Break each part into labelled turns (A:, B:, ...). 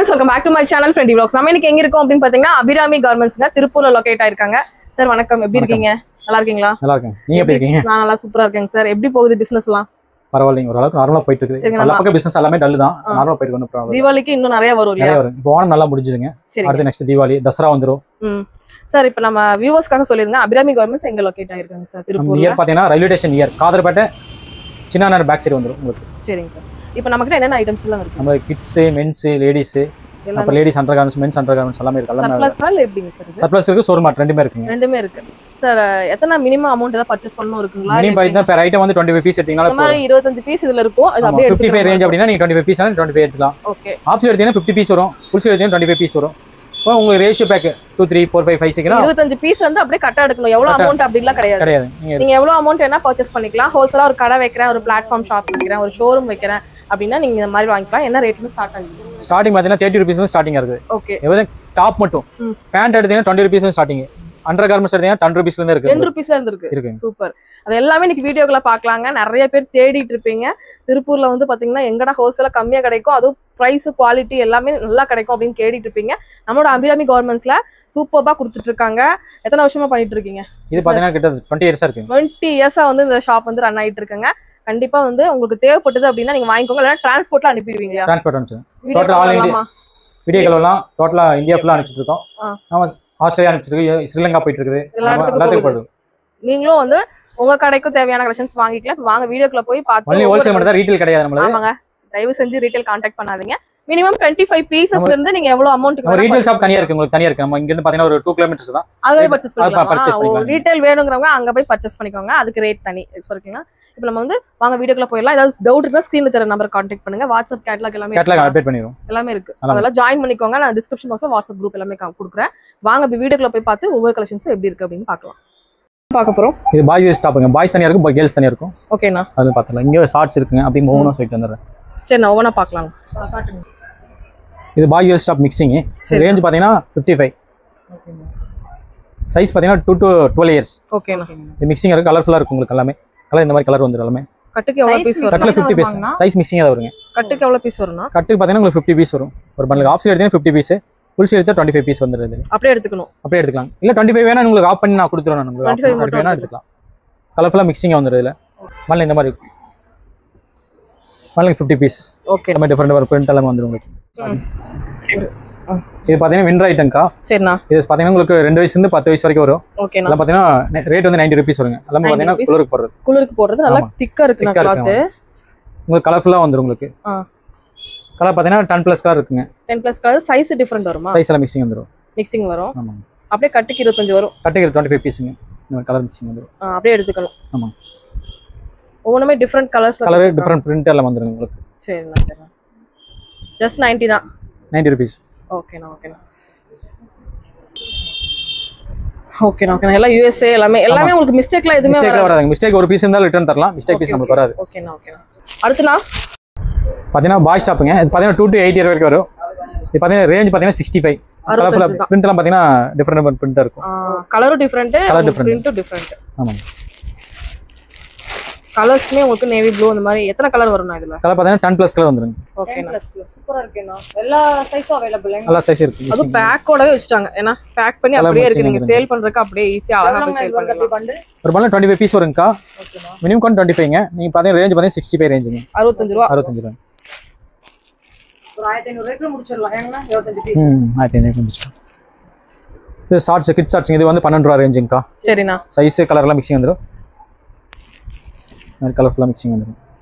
A: friends, welcome back to my channel Friendly Vlogs. நம்ம இன்னைக்கு எங்க இருக்கோம் அப்படினு பாத்தீங்கன்னா அபிராமி கார்மெண்ட்ஸ்ல திருப்பூர்ல லொகேட் ஆயிருக்காங்க. சார் வணக்கம், எப்படி இருக்கீங்க? நல்லா இருக்கீங்களா?
B: நல்லா இருக்கேன். நீங்க எப்படி இருக்கீங்க?
A: நான் நல்லா சூப்பரா இருக்கேன் சார். எப்படி போகுது பிசினஸ்லாம்?
B: பரவாயில்லைங்க, ஓரளவுக்கு நார்மலா போயிட்டு இருக்கு. எல்லா பக்கம் பிசினஸ் எல்லாமே டல் தான், நார்மலா போயிட்டு இருக்கு. ப்ராப்ளம்.
A: தீபாவளிக்கு இன்னும் நிறைய வரும் இல்லையா?
B: இப்போ ஓணம் நல்லா முடிஞ்சுதுங்க. அடுத்து நெக்ஸ்ட் தீபாவளி, தசரா வந்துரும்.
A: சார் இப்போ நம்ம வியூவர்ஸ்க்காக சொல்லிருங்க, அபிராமி கார்மெண்ட்ஸ் எங்க லொகேட் ஆயிருக்காங்க சார்? திருப்பூர்ல.
B: நியர் பாத்தீங்கன்னா ரயில்வே ஸ்டேஷன் நியர் காதர்பேட்டை சின்னனார் பேக் சைடு வந்துரும் உங்களுக்கு.
A: சரிங்க சார். இப்போ நமக்கு என்னென்ன ஐட்டம்ஸ் எல்லாம் இருக்கு?
B: நம்ம கிட்ஸ், மென்ஸ், லேடிஸ், அப்புறம் ladies undergarments, mens undergarments எல்லாமே இருக்கு. எல்லாமே
A: சர்ப்ளஸ் ஆல் எப்படிங்க சார்?
B: சர்ப்ளஸ் இருக்கு, ஷோரூம் ரெண்டுமே இருக்குங்க.
A: ரெண்டுமே இருக்கு. சார் எத்தனை மினிமம் அமௌண்ட் ஏதாவது பர்ச்சேஸ் பண்ணனும் இருக்குங்களா?
B: மினிமம் பாத்தீங்கன்னா per item வந்து 25 பீஸ் எடுத்தீங்கனா
A: இந்த மாதிரி 25 பீஸ் இதுல இருக்கும். அது அப்படியே
B: 55 ரேஞ்ச் அப்படினா நீங்க 25 பீஸ் 25 எடுத்துக்கலாம்.
A: ஓகே.
B: ஆஃப் சைடு எடுத்தீங்கன்னா 50 பீஸ் வரும், ஃபுல் சைடு எடுத்தீங்கன்னா 25 பீஸ் வரும். இப்போ உங்களுக்கு ரேஷியோ பேக் 2 3 4 5 6 னா
A: 25 பீஸ் வந்து அப்படியே கட்ட எடுக்கணும். எவ்வளவு அமௌண்ட் அப்படிலாம் கிடையாது. நீங்க எவ்வளவு அமௌண்ட் வேணா பர்ச்சேஸ் பண்ணிக்கலாம். ஹோல்சேலா ஒரு கடை வைக்கிறேன், ஒரு பிளாட்ஃபார்ம் ஷாப் வைக்கிறேன், ஒரு ஷோரூம் வைக்கிறேன் அப்படினா நீங்க இந்த மாதிரி வாங்கிக்கலாம். என்ன ரேட்ல ஸ்டார்ட் ஆகுது?
B: ஸ்டார்டிங் பாத்தீங்கன்னா 30 ரூபீஸ் ல ஸ்டார்டிங் இருக்குது.
A: ஓகே.
B: எவ்வளவு டாப் மட்டும் பேண்ட் எடுத்தீங்கன்னா 20 ரூபீஸ் ல ஸ்டார்டிங். அண்டர் கார்மெண்ட்ஸ் எடுத்தீங்கன்னா 10 ரூபீஸ்ல இருந்து இருக்கு.
A: 10 ரூபீஸ்ல இருந்து இருக்கு. சூப்பர். அது எல்லாமே இன்னைக்கு வீடியோக்குள்ள பார்க்கலாங்க. நிறைய பேர் தேடிட்டு இருப்பீங்க. திருப்பூர்ல வந்து பாத்தீங்கன்னா எங்கடா ஹோல்சேலா கம்மியா கிடைக்கும், அதுவும் பிரைஸ் குவாலிட்டி எல்லாமே நல்லா கிடைக்கும் அப்படின்னு தேடிட்டு இருப்பீங்க. நம்மளோட அபிராமி கார்மெண்ட்ஸ்ல சூப்பர்பா கொடுத்துட்டு இருக்காங்க. எத்தனை வருஷமா பண்ணிட்டு இருக்கீங்க? இது
B: பாத்தீங்கன்னா கிட்ட 20 இயர்ஸா இருக்கு.
A: 20 இயர்ஸா வந்து இந்த ஷாப் வந்து ரன் ஆயிட்டு இருக்குங்க. கண்டிப்பா வந்து உங்களுக்கு தேவைப்பட்டது அப்படின்னா நீங்க வாங்கிக்கோங்க. இல்ல டிரான்ஸ்போர்ட்ல அனுப்பிடுவீங்க?
B: டிரான்ஸ்போர்ட் அனுப்பிச்சு டோட்டல் ஆல் இந்தியா வீடியோ கால்லாம் டோட்டலா இந்தியா ஃபுல்லா அனுப்பிச்சிட்டு இருக்கோம். நாம ஆஸ்திரேலியா அனுப்பிச்சிட்டு இருக்கு, ஸ்ரீலங்கா போயிட்டு இருக்குது, எல்லாத்துக்கும் போடுது.
A: நீங்களும் வந்து உங்க கடைக்கு தேவையான கலெக்ஷன்ஸ் வாங்கிக்கலாம். வாங்க வீடியோக்குள்ள போய் பார்த்து.
B: ஒன்லி ஹோல்சேல் மட்டும் தான், ரீட்டைல் கிடையாது நம்மளது.
A: ஆமாங்க, தயவு செஞ்சு ரீட்டைல் கான்டாக்ட் பண்ணாதீங்க. மினிமம் 25 பீசஸ்ல இருந்து நீங்க எவ்வளவு அமௌண்ட்க்கு
B: நம்ம ரீட்டைல் ஷாப் தனியா இருக்கு, உங்களுக்கு தனியா இருக்கு. நம்ம இங்க இருந்து பாத்தீங்கன்னா ஒரு 2 கிலோமீட்டர்ஸ் தான்.
A: அங்க பர்சேஸ்
B: பண்ணிக்கலாம்.
A: ரீட்டைல் வேணும்ங்கறவங்க அங்க போய் பர்சேஸ் பண்ணிக்கோங்க. அதுக்கு ரேட் தனி. சரிங்களா? இப்போ நம்ம வந்து வாங்க வீடியோக்குள்ள போயிடலாம். ஏதாவது டவுட் இருந்தா ஸ்கிரீன்ல தெரிய நம்பர் கான்டாக்ட் பண்ணுங்க. வாட்ஸ்அப் கேட்டலாக் எல்லாமே
B: அப்டேட் பண்ணிரோம்.
A: எல்லாமே இருக்கு. அதெல்லாம் ஜாயின் பண்ணிக்கோங்க. நான் டிஸ்கிரிப்ஷன் பாக்ஸ்ல வாட்ஸ்அப் குரூப் எல்லாமே கொடுக்குறேன். வாங்க வீடியோக்குள்ள போய் பார்த்து ஒவ்வொரு கலெக்ஷன்ஸும் எப்படி இருக்கு அப்படின்னு பார்க்கலாம். பார்க்க போறோம். இது
B: பாய்ஸ் ஸ்டாப்புங்க. பாய்ஸ் தனியா இருக்கும், கேர்ள்ஸ் தனியா இருக்கும்.
A: ஓகேண்ணா,
B: அது பார்த்தலாம். இங்க ஷார்ட்ஸ் இருக்குங்க. அப்படியே மூணு சைட் வந்துறேன்.
A: சரி, நான் ஒவ்வொன்றா பார்க்கலாம்.
B: இது பாய்ஸ் ஸ்டாப் மிக்சிங். ரேஞ்ச் பாத்தீங்கன்னா 55. சைஸ் பாத்தீங்கன்னா 2 to 12 இயர்ஸ்.
A: ஓகேண்ணா.
B: இது மிக்சிங் இருக்கு, கலர்ஃபுல்லா இருக்கும் உங்களுக்கு எல்லாமே. கலர் இந்த மாதிரி கலர் வந்துரும் எல்லாமே.
A: கட்டுக்கு எவ்வளவு பீஸ் வரும்?
B: கட்டுல 50 பீஸ். சைஸ் மிக்சிங் தான் வருங்க.
A: கட்டுக்கு எவ்வளவு பீஸ் வரும்னா?
B: கட்டுக்கு பாத்தீங்கன்னா உங்களுக்கு 50 பீஸ் வரும். ஒரு பண்டல் ஆஃப் சைடு எடுத்தீங்கன்னா 50 பீஸ், ஃபுல் சைடு எடுத்தா 25 பீஸ் வந்துருது.
A: அப்படியே எடுத்துக்கணும்.
B: அப்படியே எடுத்துக்கலாம். இல்ல 25 வேணா உங்களுக்கு ஆஃப் பண்ணி நான் கொடுத்துறேன். உங்களுக்கு 25 வேணா எடுத்துக்கலாம். கலர்ஃபுல்லா மிக்சிங் வந்துருது. இதுல பண்டல் இந்த மாதிரி இருக்கும். Bundle 50 piece.
A: ஓகே.
B: நம்ம டிஃபரெண்ட் ஒரு பிரிண்ட் எல்லாம் வந்துரும் உங்களுக்கு. இது பாத்தீங்கன்னா விண்டர் ஐட்டம்க்கா.
A: சரிண்ணா.
B: இது பாத்தீங்கன்னா உங்களுக்கு 2 வயசுல இருந்து 10 வயசு வரைக்கும் வரும்.
A: ஓகேண்ணா.
B: இதெல்லாம் பாத்தீங்கன்னா ரேட் வந்து 90 ரூபீஸ் வருங்க. எல்லாமே பாத்தீங்கன்னா குளிருக்கு போடுறது
A: நல்லா திக்கா இருக்கு கிளாத்.
B: உங்களுக்கு கலர்ஃபுல்லா வந்துரும் உங்களுக்கு. கலர் பாத்தீங்கன்னா 10+ கலர் இருக்குங்க. 10+
A: கலர். சைஸ் டிஃபரெண்ட் வருமா?
B: சைஸ் எல்லாம் மிக்சிங் வந்துரும்.
A: மிக்சிங் வரும். ஆமா. அப்படியே கட்டுக்கு 25 வரும்.
B: கட்டுக்கு 25 பீஸ்ங்க. இந்த கலர் மிக்சிங் வந்துரும்.
A: அப்படியே எடுத்துக்கணும்.
B: ஆமா.
A: ஒவ்வொருமே different colours,
B: colour different print எல்லாம் வந்துரும் உங்களுக்கு.
A: சரிண்ணா. சரிண்ணா. ஜஸ்ட் 90 தான்.
B: 90 ரூபீஸ்.
A: ஓகேண்ணா. ஓகேண்ணா. ஓகேண்ணா. ஓகேண்ணா. எல்லாம் USA எல்லாமே உங்களுக்கு மிஸ்டேக்லாம் எதுவுமே
B: வராது. மிஸ்டேக் ஒரு பீஸ் இருந்தாலும் ரிட்டர்ன் தரலாம். மிஸ்டேக் பீஸ் நமக்கு வராது.
A: ஓகேண்ணா. ஓகேண்ணா. அடுத்துண்ணா
B: பாத்தீங்கன்னா பாய் ஸ்டாப்புங்க. இது பாத்தீங்கன்னா 2 to 8 இயர் வரைக்கும் வரும். இது பாத்தீங்கன்னா ரேஞ்ச் பாத்தீங்கன்னா 65. கலர்ஃபுல்லா பிரிண்ட் எல்லாம் பாத்தீங்கன்னா டிஃபரெண்ட் பிரிண்டா இருக்கும்.
A: கலரும் டிஃபரெண்ட், பிரிண்டும் டிஃபரெண்ட்.
B: ஆமா.
A: கலர்ஸ்மே உங்களுக்கு நேவி ப்ளூ அந்த மாதிரி எத்தனை கலர் வரும்னா இதுல?
B: கலர் பாத்தீங்கன்னா 10+ கலர் வந்துருங்க.
A: ஓகேண்ணா. சூப்பரா இருக்குண்ணா. எல்லா சைஸும் அவேலபிள்.
B: எல்லா சைஸ் இருக்கு.
A: அது பேக்கோடவே வச்சிட்டாங்க. ஏனா பேக் பண்ணி அப்படியே இருக்கு. நீங்க சேல் பண்றதுக்கு அப்படியே ஈஸியா அழகா சேல் பண்ணலாம்.
B: ஒரு பண்டல் 25 பீஸ் வரும்க்கா. ஓகேண்ணா. மினிமம் 25ங்க. நீங்க பாத்தீங்கன்னா ரேஞ்ச் பாத்தீங்கன்னா 65 ரேஞ்சுங்க.
A: 65 ரூபாய்.
B: 65 ரூபாய்.
A: ஒரு 1500 ரூபாய்க்கு முடிச்சிரலாம். ஏன்னா 25 பீஸ்.
B: 1500 முடிச்சிரலாம். இது ஷார்ட்ஸ், கிட் ஷார்ட்ஸ். இது வந்து 12 ரூபாய் ரேஞ்சுங்கக்கா.
A: சரிண்ணா.
B: சைஸ் கலர் எல்லாம் மிக்சிங் வந்துரும். கலர்ஃபுல்லா மிக்சிங் வந்துரும்.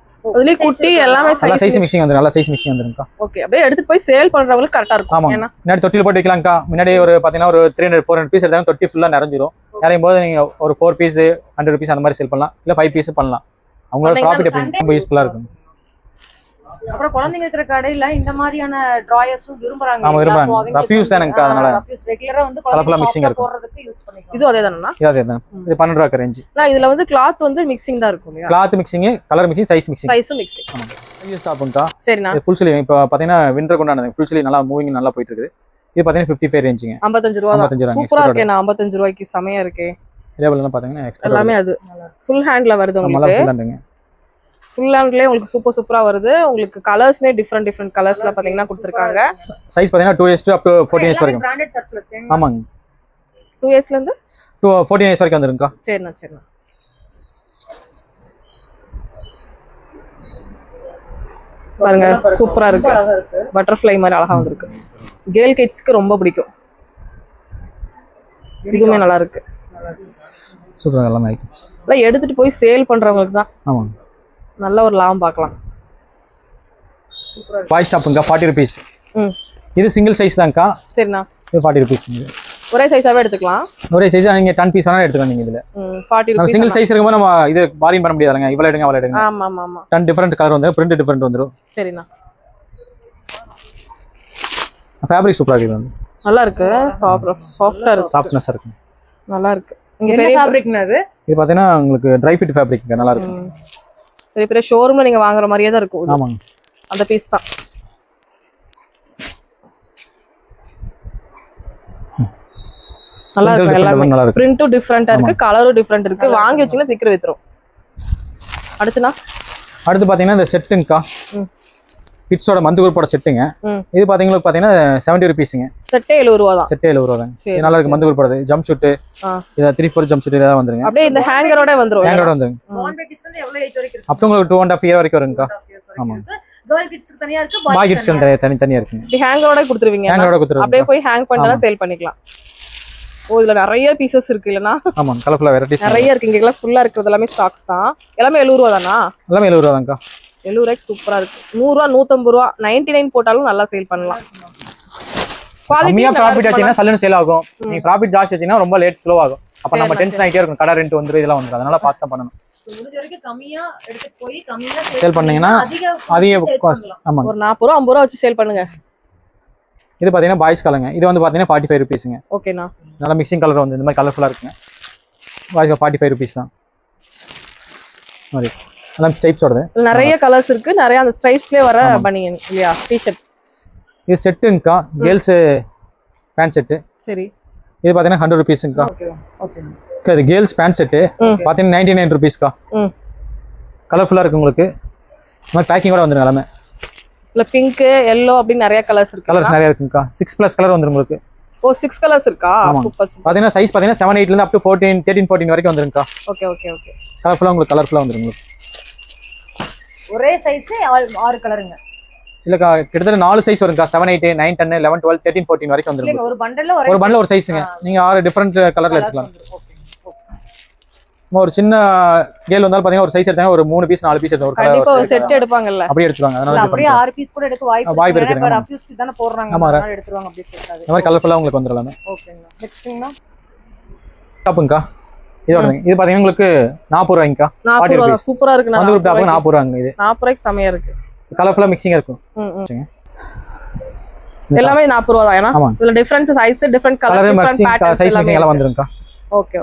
A: அதுலயே குட்டி எல்லாமே
B: சைஸ் மிக்சிங் வந்துரும். நல்ல சைஸ் மிக்சிங் வந்துரும்க்கா.
A: ஓகே. அப்படியே எடுத்து போய் சேல் பண்றவங்களுக்கு கரெக்ட்டா இருக்கும்.
B: ஏன்னா முன்னாடி தொட்டில போட்டு வைக்கலாம்க்கா. முன்னாடி ஒரு பாத்தீங்கன்னா ஒரு 300-400 பீஸ் எடுத்தாலும் தொட்டி ஃபுல்லா நிறைஞ்சிரும். நிறையும் போது நீங்க ஒரு 4 பீஸ் 100 பீஸ் அந்த மாதிரி சேல் பண்ணலாம். இல்ல 5 பீஸ் பண்ணலாம். அவங்களோட ப்ராஃபிட் எப்படி ரொம்ப யூஸ்ஃபுல்லா இருக்கும்.
C: அப்புறம் குழந்தைங்க இருக்கிற கடையில இந்த மாதிரியான டிராயர்ஸும் விரும்புறாங்க.
B: ஆமா, விரும்புறாங்க. ரஃப்யூஸ் தானேங்கா. அதனால
C: ரஃப்யூஸ் ரெகுலரா வந்து
B: கலர்ஃபுல்லா மிக்சிங் இருக்கும்.
C: போடுறதுக்கு யூஸ் பண்ணிக்கலாம்.
A: இது அதேதானா?
B: இது அதேதான். இது 12 ரூபாய் ரேஞ்ச்.
A: நான் இதுல வந்து கிளாத் வந்து மிக்சிங் தான் இருக்கும் இல்லையா?
B: Cloth mixing, colour mixing, size mixing.
A: சைஸும் மிக்சிங்.
B: ஆமா. இது ஸ்டாப்ங்கா.
A: சரிண்ணா.
B: இது ஃபுல் ஸ்லீவ். இப்போ பாத்தீங்கன்னா விண்டர் கொண்டானது ஃபுல் ஸ்லீவ் நல்லா மூவிங் நல்லா போயிட்டு இருக்குது. இது பாத்தீங்கன்னா 55 ரேஞ்சுங்க.
A: 55 ரூபாய். 55 ரூபாய். சூப்பரா இருக்கே. 55 ரூபாய்க்கு செமையா இருக்கே.
B: லேபிள்லாம் பாத்தீங்கன்னா
A: எல்லாமே அது ஃபுல் ஹேண்ட்ல வருது உங்களுக்கு. ஃபுல் ஹேண்ட்லயே உங்களுக்கு சூப்பரா வருது. உங்களுக்கு கலர்ஸ்மே டிஃப்ரெண்ட் கலர்ஸ்ல பாத்தீங்கன்னா கொடுத்துருக்காங்க.
B: சைஸ் பாத்தீங்கன்னா 2S to up to 14S வரைக்கும்.
C: Branded surplus.
B: ஆமாங்க.
A: 2Sல இருந்து
B: 14S வரைக்கும் வந்துருங்கக்கா.
A: சரிண்ணா. பாருங்க சூப்பரா இருக்கு. பட்டர்ஃப்ளை மாதிரி அழகா வந்திருக்கு. கேர்ள் கிட்ஸ்க்கு ரொம்ப பிடிக்கும். இதுவுமே நல்லா இருக்கு.
B: சூப்பரா எல்லாமே இருக்கு.
A: எல்லாம் எடுத்துட்டு போய் சேல் பண்றவங்களுக்கு தான்.
B: ஆமாங்க.
A: நல்ல ஒரு லாபம் பார்க்கலாம். சூப்பரா
B: 5 ஸ்டாப்ங்கா 40 rupees. இது சிங்கிள் சைஸ் தான்க்கா.
A: சரிண்ணா.
B: இது 40 rupees.
A: ஒரே சைஸாவே எடுத்துக்கலாம்.
B: ஒரே சைஸா நீங்க 10 பீஸ் வேணா எடுத்துக்கலாம் நீங்க இதுல.
A: 40 rupees.
B: சிங்கிள் சைஸ் இருக்கும்போது நம்ம இது பார்கின் பண்ண முடியாதுங்க. இவ்வளவு எடுங்க அவ்வளவு எடுங்க.
A: ஆமா
B: 10 டிஃபரண்ட் கலர் வந்து பிரிண்ட் டிஃபரண்ட் வந்துரும்.
A: சரிண்ணா.
B: ஃபேப்ரிக் சூப்பரா இருக்கு.
A: நல்லா இருக்கு. சாஃப்ட்டா இருக்கு.
B: சாஃப்ட்னஸ் இருக்கு.
A: நல்லா இருக்கு. இங்க
C: என்ன ஃபேப்ரிக்னா இது
B: பாத்தீங்கன்னா உங்களுக்கு ட்ரை ஃபிட் ஃபேப்ரிக் நல்லா இருக்கு.
A: பெரிய ஷோரூம்ல நீங்க வாங்குற மாதிரியே தான் இருக்கும்.
B: ஆமாங்க.
A: அந்த பீஸ் தான். நல்லா இருக்கு. எல்லாமே பிரிண்டும் டிஃபரெண்டா இருக்கு, கலரும் டிஃபரெண்ட் இருக்கு. வாங்கி வச்சீங்கன்னா சீக்கிரம் வித்துரும்.
B: அடுத்து பாத்தீங்கன்னா இந்த செட்டுங்கக்கா. கிட்ஸோட மந்த் குரூப்போட செட்டுங்க. இது பாத்தீங்கன்னா 70 rupeesங்க.
A: செட்டே 70 ரூபாய் தான்.
B: செட்டே 70 ரூபாய் தான். இது நல்லா இருக்கு. மந்த் குரூப்போட ஜம்ப் ஷூட் இத 3-4 ஜம்ப் ஷூட் ஏதாவது வந்துருங்க.
A: அப்படியே இந்த ஹேங்கரோட வந்துரும்.
B: ஹேங்கரோட வந்துருங்க.
C: பான் பேபிஸ் வந்து எவ்வளவு ஏஜ் வரைக்கும் இருக்கு?
B: அப்ப உங்களுக்கு 2.5 year வரைக்கும் வருங்கக்கா. ஆமா.
C: கேர்ள் கிட்ஸ்க்கு தனியா இருக்கு,
B: பாய் கிட்ஸ்க்கு தனியா இருக்குங்க.
A: இந்த ஹேங்கரோட கொடுத்துருவீங்க.
B: ஹேங்கரோட கொடுத்துருவீங்க.
A: அப்படியே போய் ஹேங் பண்ணா சேல் பண்ணிக்கலாம். இதுல நிறைய பீசஸ் இருக்கு இல்லனா?
B: ஆமா, கலர்ஃபுல்லா வெரைட்டிஸ்
A: நிறைய இருக்கு. இங்க எல்லாம் ஃபுல்லா இருக்குது. எல்லாமே ஸ்டாக்ஸ் தான். எல்லாமே 70 ரூபாய் தானா?
B: எல்லாமே 70 ரூபாய் தான்க்கா.
A: 70 ரூபாய்க்கு சூப்பரா இருக்கு. 100 ரூபாய் 150 ரூபாய் 99 போட்டாலும் நல்லா சேல் பண்ணலாம்.
B: கம்மியா ப்ராஃபிட் ஆச்சுன்னா சல்லுன்னு சேல் ஆகும். நீங்க ப்ராஃபிட் ஜாஸ்தி ஆச்சுன்னா ரொம்ப லேட் ஸ்லோ ஆகும். அப்ப நம்ம டென்ஷன் ஆயிட்டே இருக்கும். கடை ரெண்ட் வந்துரும், இதெல்லாம் வந்துரும். அதனால பார்த்து தான் பண்ணணும்.
C: முடிஞ்ச வரைக்கும் கம்மியா எடுத்து போய் கம்மியா
B: சேல் பண்ணீங்கன்னா அதிக காஸ்ட். ஆமா,
A: ஒரு 40 ரூபாய் 50 ரூபாய் வச்சு சேல் பண்ணுங்க.
B: இது பாத்தீங்கன்னா பாய்ஸ் கலங்க. இது வந்து பாத்தீங்கன்னா 45 rupeesங்க.
A: ஓகேண்ணா.
B: நல்லா மிக்சிங் கலர் வந்து இந்த மாதிரி கலர்ஃபுல்லா இருக்குங்க. பாய்ஸ்க்கு 45 rupees தான். மாதிரி எல்லாம் ஸ்டைப்ஸ் ஓடுது.
A: நிறைய கலர்ஸ் இருக்கு. நிறைய அந்த ஸ்ட்ரைப்ஸ்லயே வர பனியன் இல்லையா? டி-ஷர்ட்.
B: இது செட்டுங்கக்கா. Girls band set.
A: சரி.
B: இது பாத்தீங்கன்னா 100 rupeesங்கக்கா.
C: ஓகே.
B: இது கேர்ள்ஸ் பேண்ட் செட் பாத்தீங்கன்னா 99 rupeesக்கா. கலர்ஃபுல்லா இருக்கு உங்களுக்கு. இந்த மாதிரி பேக்கிங் கூட வந்துருங்க எல்லாமே.
A: இல்ல பிங்க், yellow அப்படி நிறைய கலர்ஸ் இருக்கு.
B: கலர்ஸ் நிறைய இருக்குங்கக்கா. 6+ கலர் வந்துரும் உங்களுக்கு.
A: ஓ 6 கலர்ஸ் இருக்கா? சூப்பர்.
B: பாத்தீங்கன்னா சைஸ் பாத்தீங்கன்னா 7-8 ல இருந்து up to 13-14 வரைக்கும் வந்துருங்கக்கா.
A: ஓகே.
B: கலர்ஃபுல்லா உங்களுக்கு கலர்ஃபுல்லா வந்துரும் உங்களுக்கு.
C: ஒரே சைஸ் 6 கலருங்க.
B: இல்லக்கா, கிட்டத்தட்ட 4 சைஸ் வருங்கக்கா. 7, 8, 9, 10, 11, 12, 13, 14 வரைக்கும் வந்துரும்.
C: ஒரு பண்டல்ல
B: ஒரு சைஸ்ங்க. நீங்க 6 டிஃபரண்ட் கலர்ல எடுத்துக்கலாம். ஒரு சின்ன கேல் வந்தாலும் பாத்தீங்கன்னா ஒரு சைஸ் எடுத்தாங்க ஒரு 3 பீஸ் 4 பீஸ் எடுத்து ஒரு
A: கண்டிப்பா ஒரு செட் எடுப்பாங்கல்ல.
B: அப்படியே எடுத்துவாங்க. அதனால
C: அப்படியே 6 பீஸ் கூட எடுக்க வாய்ப்பு இருக்கு. பட் அஃபியூஸ்க்கு தான போடுறாங்க. அதனால எடுத்துவாங்க அப்படியே செட்டாது.
B: இந்த மாதிரி கலர்ஃபுல்லா உங்களுக்கு வந்துறலாமே.
C: ஓகேங்க. நெக்ஸ்ட்ங்கனா
B: டாப்புங்கா. இது பாத்தீங்கன்னா உங்களுக்கு 40 ரூபாய்ங்கக்கா.
A: 40 ரூபாய் சூப்பரா இருக்கு.
B: அந்த குரூப் டாப் 40 ரூபாய்ங்க. இது
A: 40 ரூபாய்க்கு செமையா இருக்கு.
B: கலர்ஃபுல்லா மிக்சிங்கா இருக்கும்.
A: எல்லாமே 40 ரூபாய் தான். ஏனா இதுல different size, different colour, different patterns
B: size mixing எல்லாம் வந்துருங்கக்கா.
A: ஓகே.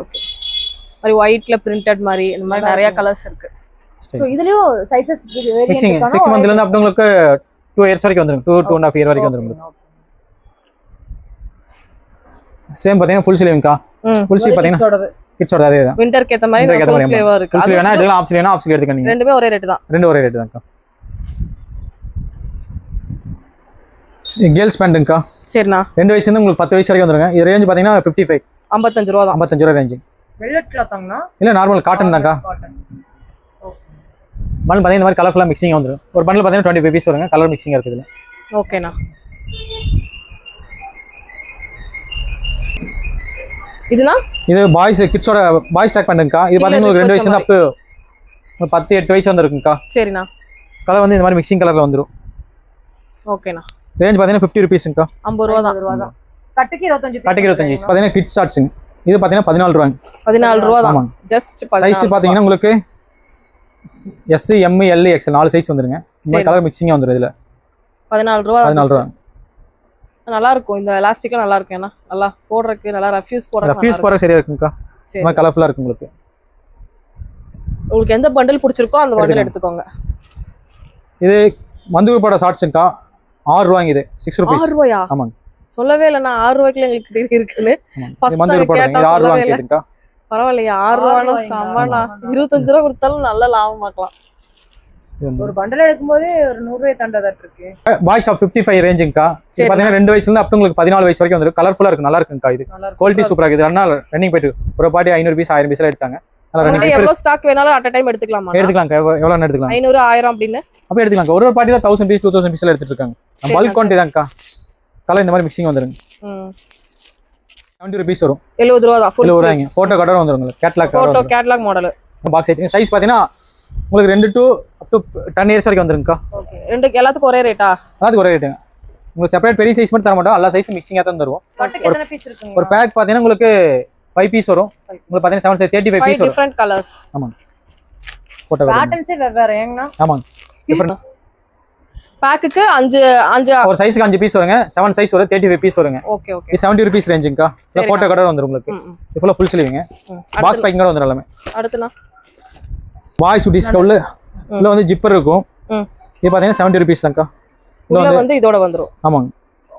A: மாதிரி ஒயிட்ல பிரிண்டட் மாதிரி இந்த மாதிரி நிறைய கலர்ஸ் இருக்கு.
C: சோ இதுலயும் சைஸஸ் வேரியன்ட்
B: மிக்சிங் 6 மந்த்ல இருந்து அப்படி உங்களுக்கு 2 இயர்ஸ் வரைக்கும் வந்துரும். 2.5 இயர் வரைக்கும் வந்துரும். சேம் பாத்தீங்கன்னா ஃபுல் ஸ்லீவ்ங்கா. ஃபுல் ஸ்லீவ் பாத்தீங்கன்னா கிட்ஸோட அதே தான்.
A: விண்டருக்கு ஏத்த மாதிரி ஃபுல் ஸ்லீவ் இருக்கு.
B: ஃபுல் ஸ்லீவ் வேணா எடுக்கலாம், ஆஃப் ஸ்லீவ் வேணா ஆஃப் ஸ்லீவ் எடுத்துக்கங்க.
A: ரெண்டுமே ஒரே ரேட் தான்.
B: ரெண்டு ஒரே ரேட் தான்க்கா. இது கேர்ள்ஸ் பேண்ட்ங்கா.
A: சரிண்ணா.
B: 2 வயசுல இருந்து உங்களுக்கு 10 வயசு வரைக்கும் வந்துருங்க. இது ரேஞ்ச் பாத்தீங்கன்னா 55
A: 55 ரூபாய் தான்.
B: 55 ரூபாய் ரேஞ்ச்.
C: வெல்வெட் கிளாத்ங்கனா
B: இல்ல நார்மல் காட்டன் தான்க்கா.
C: காட்டன். ஓகே.
B: பண்டல் பாத்தீங்கன்னா இந்த மாதிரி கலர்ஃபுல்லா மிக்சிங் வந்துரும். ஒரு பண்டல் பாத்தீங்கன்னா 25 பீஸ் வருங்க. கலர் மிக்சிங் இருக்கு இதுல.
A: ஓகேண்ணா. இதுனா
B: இது பாய்ஸ் கிட்ஸோட பாய்ஸ் டாக் பேண்ட்ங்கா. இது பாத்தீங்கன்னா உங்களுக்கு 2 வயசுல இருந்து அப் டு 10-8 வயசு வந்துருக்குங்கா.
A: சரிண்ணா.
B: கலர் வந்து இந்த மாதிரி மிக்சிங் கலர்ல வந்துரும்.
A: ஓகேண்ணா.
B: ரேஞ்ச் பாத்தீங்கன்னா 50 ரூபீஸ்ங்கா.
C: 50 ரூபாய் தான். கட்டுக்கு 25
B: பீஸ் பாத்தீங்கன்னா கிட்ஸ் ஷார்ட்ஸ்ங்க. இது பாத்தீங்கன்னா 14 ரூபாய்.
A: 14 ரூபாய் தான். ஜஸ்ட்
B: சைஸ் பாத்தீங்கன்னா உங்களுக்கு S, M, L, XL 4 size வந்துருங்க. இந்த மாதிரி கலர் மிக்சிங்கா வந்துரும் இதுல.
A: 14 ரூபாய்.
B: 14 ரூபாய்.
A: நல்லா இருக்கும். இந்த எலாஸ்டிக்கா நல்லா இருக்கு. ஏன்னா நல்லா போடுறதுக்கு நல்லா ரஃப்யூஸ்
B: போடுறதுக்கு சரியா இருக்குங்கக்கா. இந்த மாதிரி கலர்ஃபுல்லா இருக்கு உங்களுக்கு.
A: உங்களுக்கு எந்த பண்டல் பிடிச்சிருக்கோ அந்த பண்டல் எடுத்துக்கோங்க.
B: இது மந்து ரூபாயோட ஷார்ட்ஸ்ங்கா. 6 ரூபாய்ங்க. இது 6 ரூபீஸ். 6
A: ரூபாயா?
B: ஆமாங்க.
A: சொல்லவே இல்ல. நான் 6 ரூபாய்க்கு எங்களுக்கு இருக்குன்னு
B: மந்து ரூபாய் இது 6 ரூபாய் கேக்குங்கா.
A: பரவாயில்லையா? 6 ரூபாய்னா சமனா 25 ரூபாய் கொடுத்தாலும் நல்ல லாபம் பார்க்கலாம்.
C: ஒரு பண்டல் எடுக்கும்போது ஒரு 100 ரூபாய் தாண்டதா இருக்கு.
B: Boys top 55 ரேஞ்சுங்கக்கா. இது பாத்தீங்கன்னா 2 வயசுல இருந்து அப் டு உங்களுக்கு 14 வயசு வரைக்கும் வந்துரும். கலர்ஃபுல்லா இருக்கு, நல்லா இருக்குங்கக்கா. இது குவாலிட்டி சூப்பரா இருக்கு. இது ரன்னிங் போயிட்டு ஒரு பாட்டி 500 பீஸ் 1000 பீஸ்ல எடுத்தாங்க.
A: எவ்வளவு ஸ்டாக் வேணாலும் அட் a டைம் எடுத்துக்கலாமா?
B: எடுத்துக்கலாம். எவ்வளவு எடுத்துக்கலாம்?
A: 500 1000 அப்படின்னு
B: அப்படியே எடுத்துக்கலாம். ஒரு பாட்டில 1000 பீஸ் 2000 பீஸ்ல எடுத்துட்டு இருக்காங்க. பல்க் குவான்டிட்டி தான்க்கா. கலர் இந்த மாதிரி மிக்சிங் வந்துருங்க. 70 பீஸ் வரும்.
A: 70 ரூபாய் தான். ஃபுல்
B: ரூபாய்ங்க. போட்டோ கலர் வந்துரும் உங்களுக்கு.
A: Catalogue model.
B: பாக்ஸ் சைஸ் பாத்தீங்கன்னா உங்களுக்கு 2 to up to 10 இயர்ஸ் வரைக்கும் வந்துருங்கக்கா.
A: ஓகே. ரெண்டு எல்லாத்துக்கும் ஒரே ரேட்டா?
B: எல்லாத்துக்கும் ஒரே ரேட்டுங்க. உங்களுக்கு செப்பரேட் பெரிய சைஸ் மட்டும் தர மாட்டோம். எல்லா சைஸும் மிக்சிங்கா தான் தருவோம்.
C: பட்டுக்கு எத்தனை பீஸ் இருக்குங்க?
B: ஒரு பேக் பாத்தீங்கன்னா உங்களுக்கு 5 பீஸ் வரும். உங்களுக்கு பாத்தீங்கன்னா 7 size 35 பீஸ் வரும்.
A: Different colours.
B: ஆமாங்க. போட்டோ
C: பேட்டர்ன்ஸே வெவ்வேறு ஏங்கண்ணா?
B: ஆமாங்க. டிஃபரண்ட்
A: பேக்குக்கு 5
B: ஒரு சைஸ்க்கு 5 பீஸ் வருங்க. 7 சைஸ் வரும். 35 பீஸ் வருங்க.
A: Okay okay.
B: இது 70 ரூபீஸ் ரேஞ்சுங்கக்கா. இந்த போட்டோ கலர் வந்துரும் உங்களுக்கு. இது ஃபுல்லா ஃபுல் ஸ்லீவ்ங்க. பாக்ஸ் பேக்கிங்கோட வந்துரும் எல்லாமே.
A: அடுத்துனா
B: பாய்ஸ் டிஸ்கவுண்ட்ல உள்ள வந்து ஜிப்பர் இருக்கும். இது பாத்தீங்கன்னா 70 ரூபீஸ் தான்க்கா.
A: உள்ள வந்து இதோட வந்துரும்.
B: ஆமாங்க.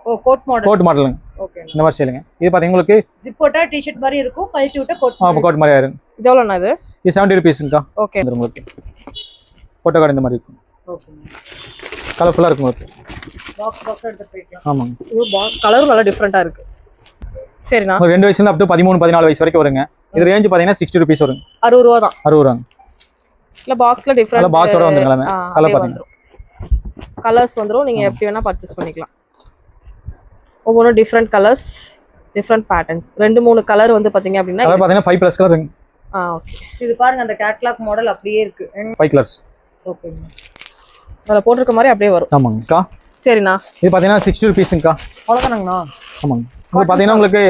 C: ஓ கோட் மாடல்.
B: கோட் மாடலுங்க.
C: ஓகே.
B: இந்த மாதிரி சேலுங்க. இது பாத்தீங்கன்னா உங்களுக்கு
C: ஜிப் போட்டா டி-ஷர்ட் மாதிரி இருக்கும். கழட்டி விட்டா கோட்.
B: கோட் மாதிரி ஆயிரும்.
A: இது எவ்வளவுனா இது?
B: இது 70 ரூபீஸ்ங்கக்கா.
A: ஓகே.
B: வந்துரும் உங்களுக்கு. போட்டோ கார்டு இந்த மாதிரி இருக்கும்.
C: ஓகே.
B: கலர்ஃபுல்லா இருக்கும் உங்களுக்கு.
C: பாக்ஸ் எடுத்து போய்க்கலாம்.
B: ஆமாங்க.
A: இது கலர் நல்லா டிஃபரண்டா இருக்கு. சரிண்ணா.
B: ஒரு 2 வயசுல இருந்து அப் டு 13 14 வயசு வரைக்கும் வருங்க. இது ரேஞ்ச் பாத்தீங்கன்னா 60 ரூபீஸ் வரும்.
A: 60 ரூபாய் தான்.
B: 60 ரூபாங்க.
A: இல்ல பாக்ஸ்ல டிஃபரண்ட்
B: பாக்ஸோட வந்துருங்களே. கலர் பாத்தீங்கன்னா
A: கலர்ஸ் வந்துரும். நீங்க எப்படி வேணா பர்ச்சேஸ் பண்ணிக்கலாம். ஒவ்வொரு different colours, different patterns. 2-3 colour வந்து பாத்தீங்க அப்படினா
B: கலர் பாத்தீங்கன்னா 5 பிளஸ் கலர்.
C: ஓகே. இது பாருங்க அந்த கேட்டலாக் மாடல் அப்படியே இருக்கு.
B: 5 கலர்ஸ்.
C: ஓகே.
A: அதல போட்டுருக்க மாதிரி அப்படியே வரும்.
B: ஆமாங்கக்கா.
A: சரிண்ணா.
B: இது பாத்தீங்கன்னா 60 ரூபீஸ்ங்கக்கா.
C: அவ்வளவுதானங்கண்ணா?
B: ஆமாங்க. இது பாத்தீங்கன்னா உங்களுக்கு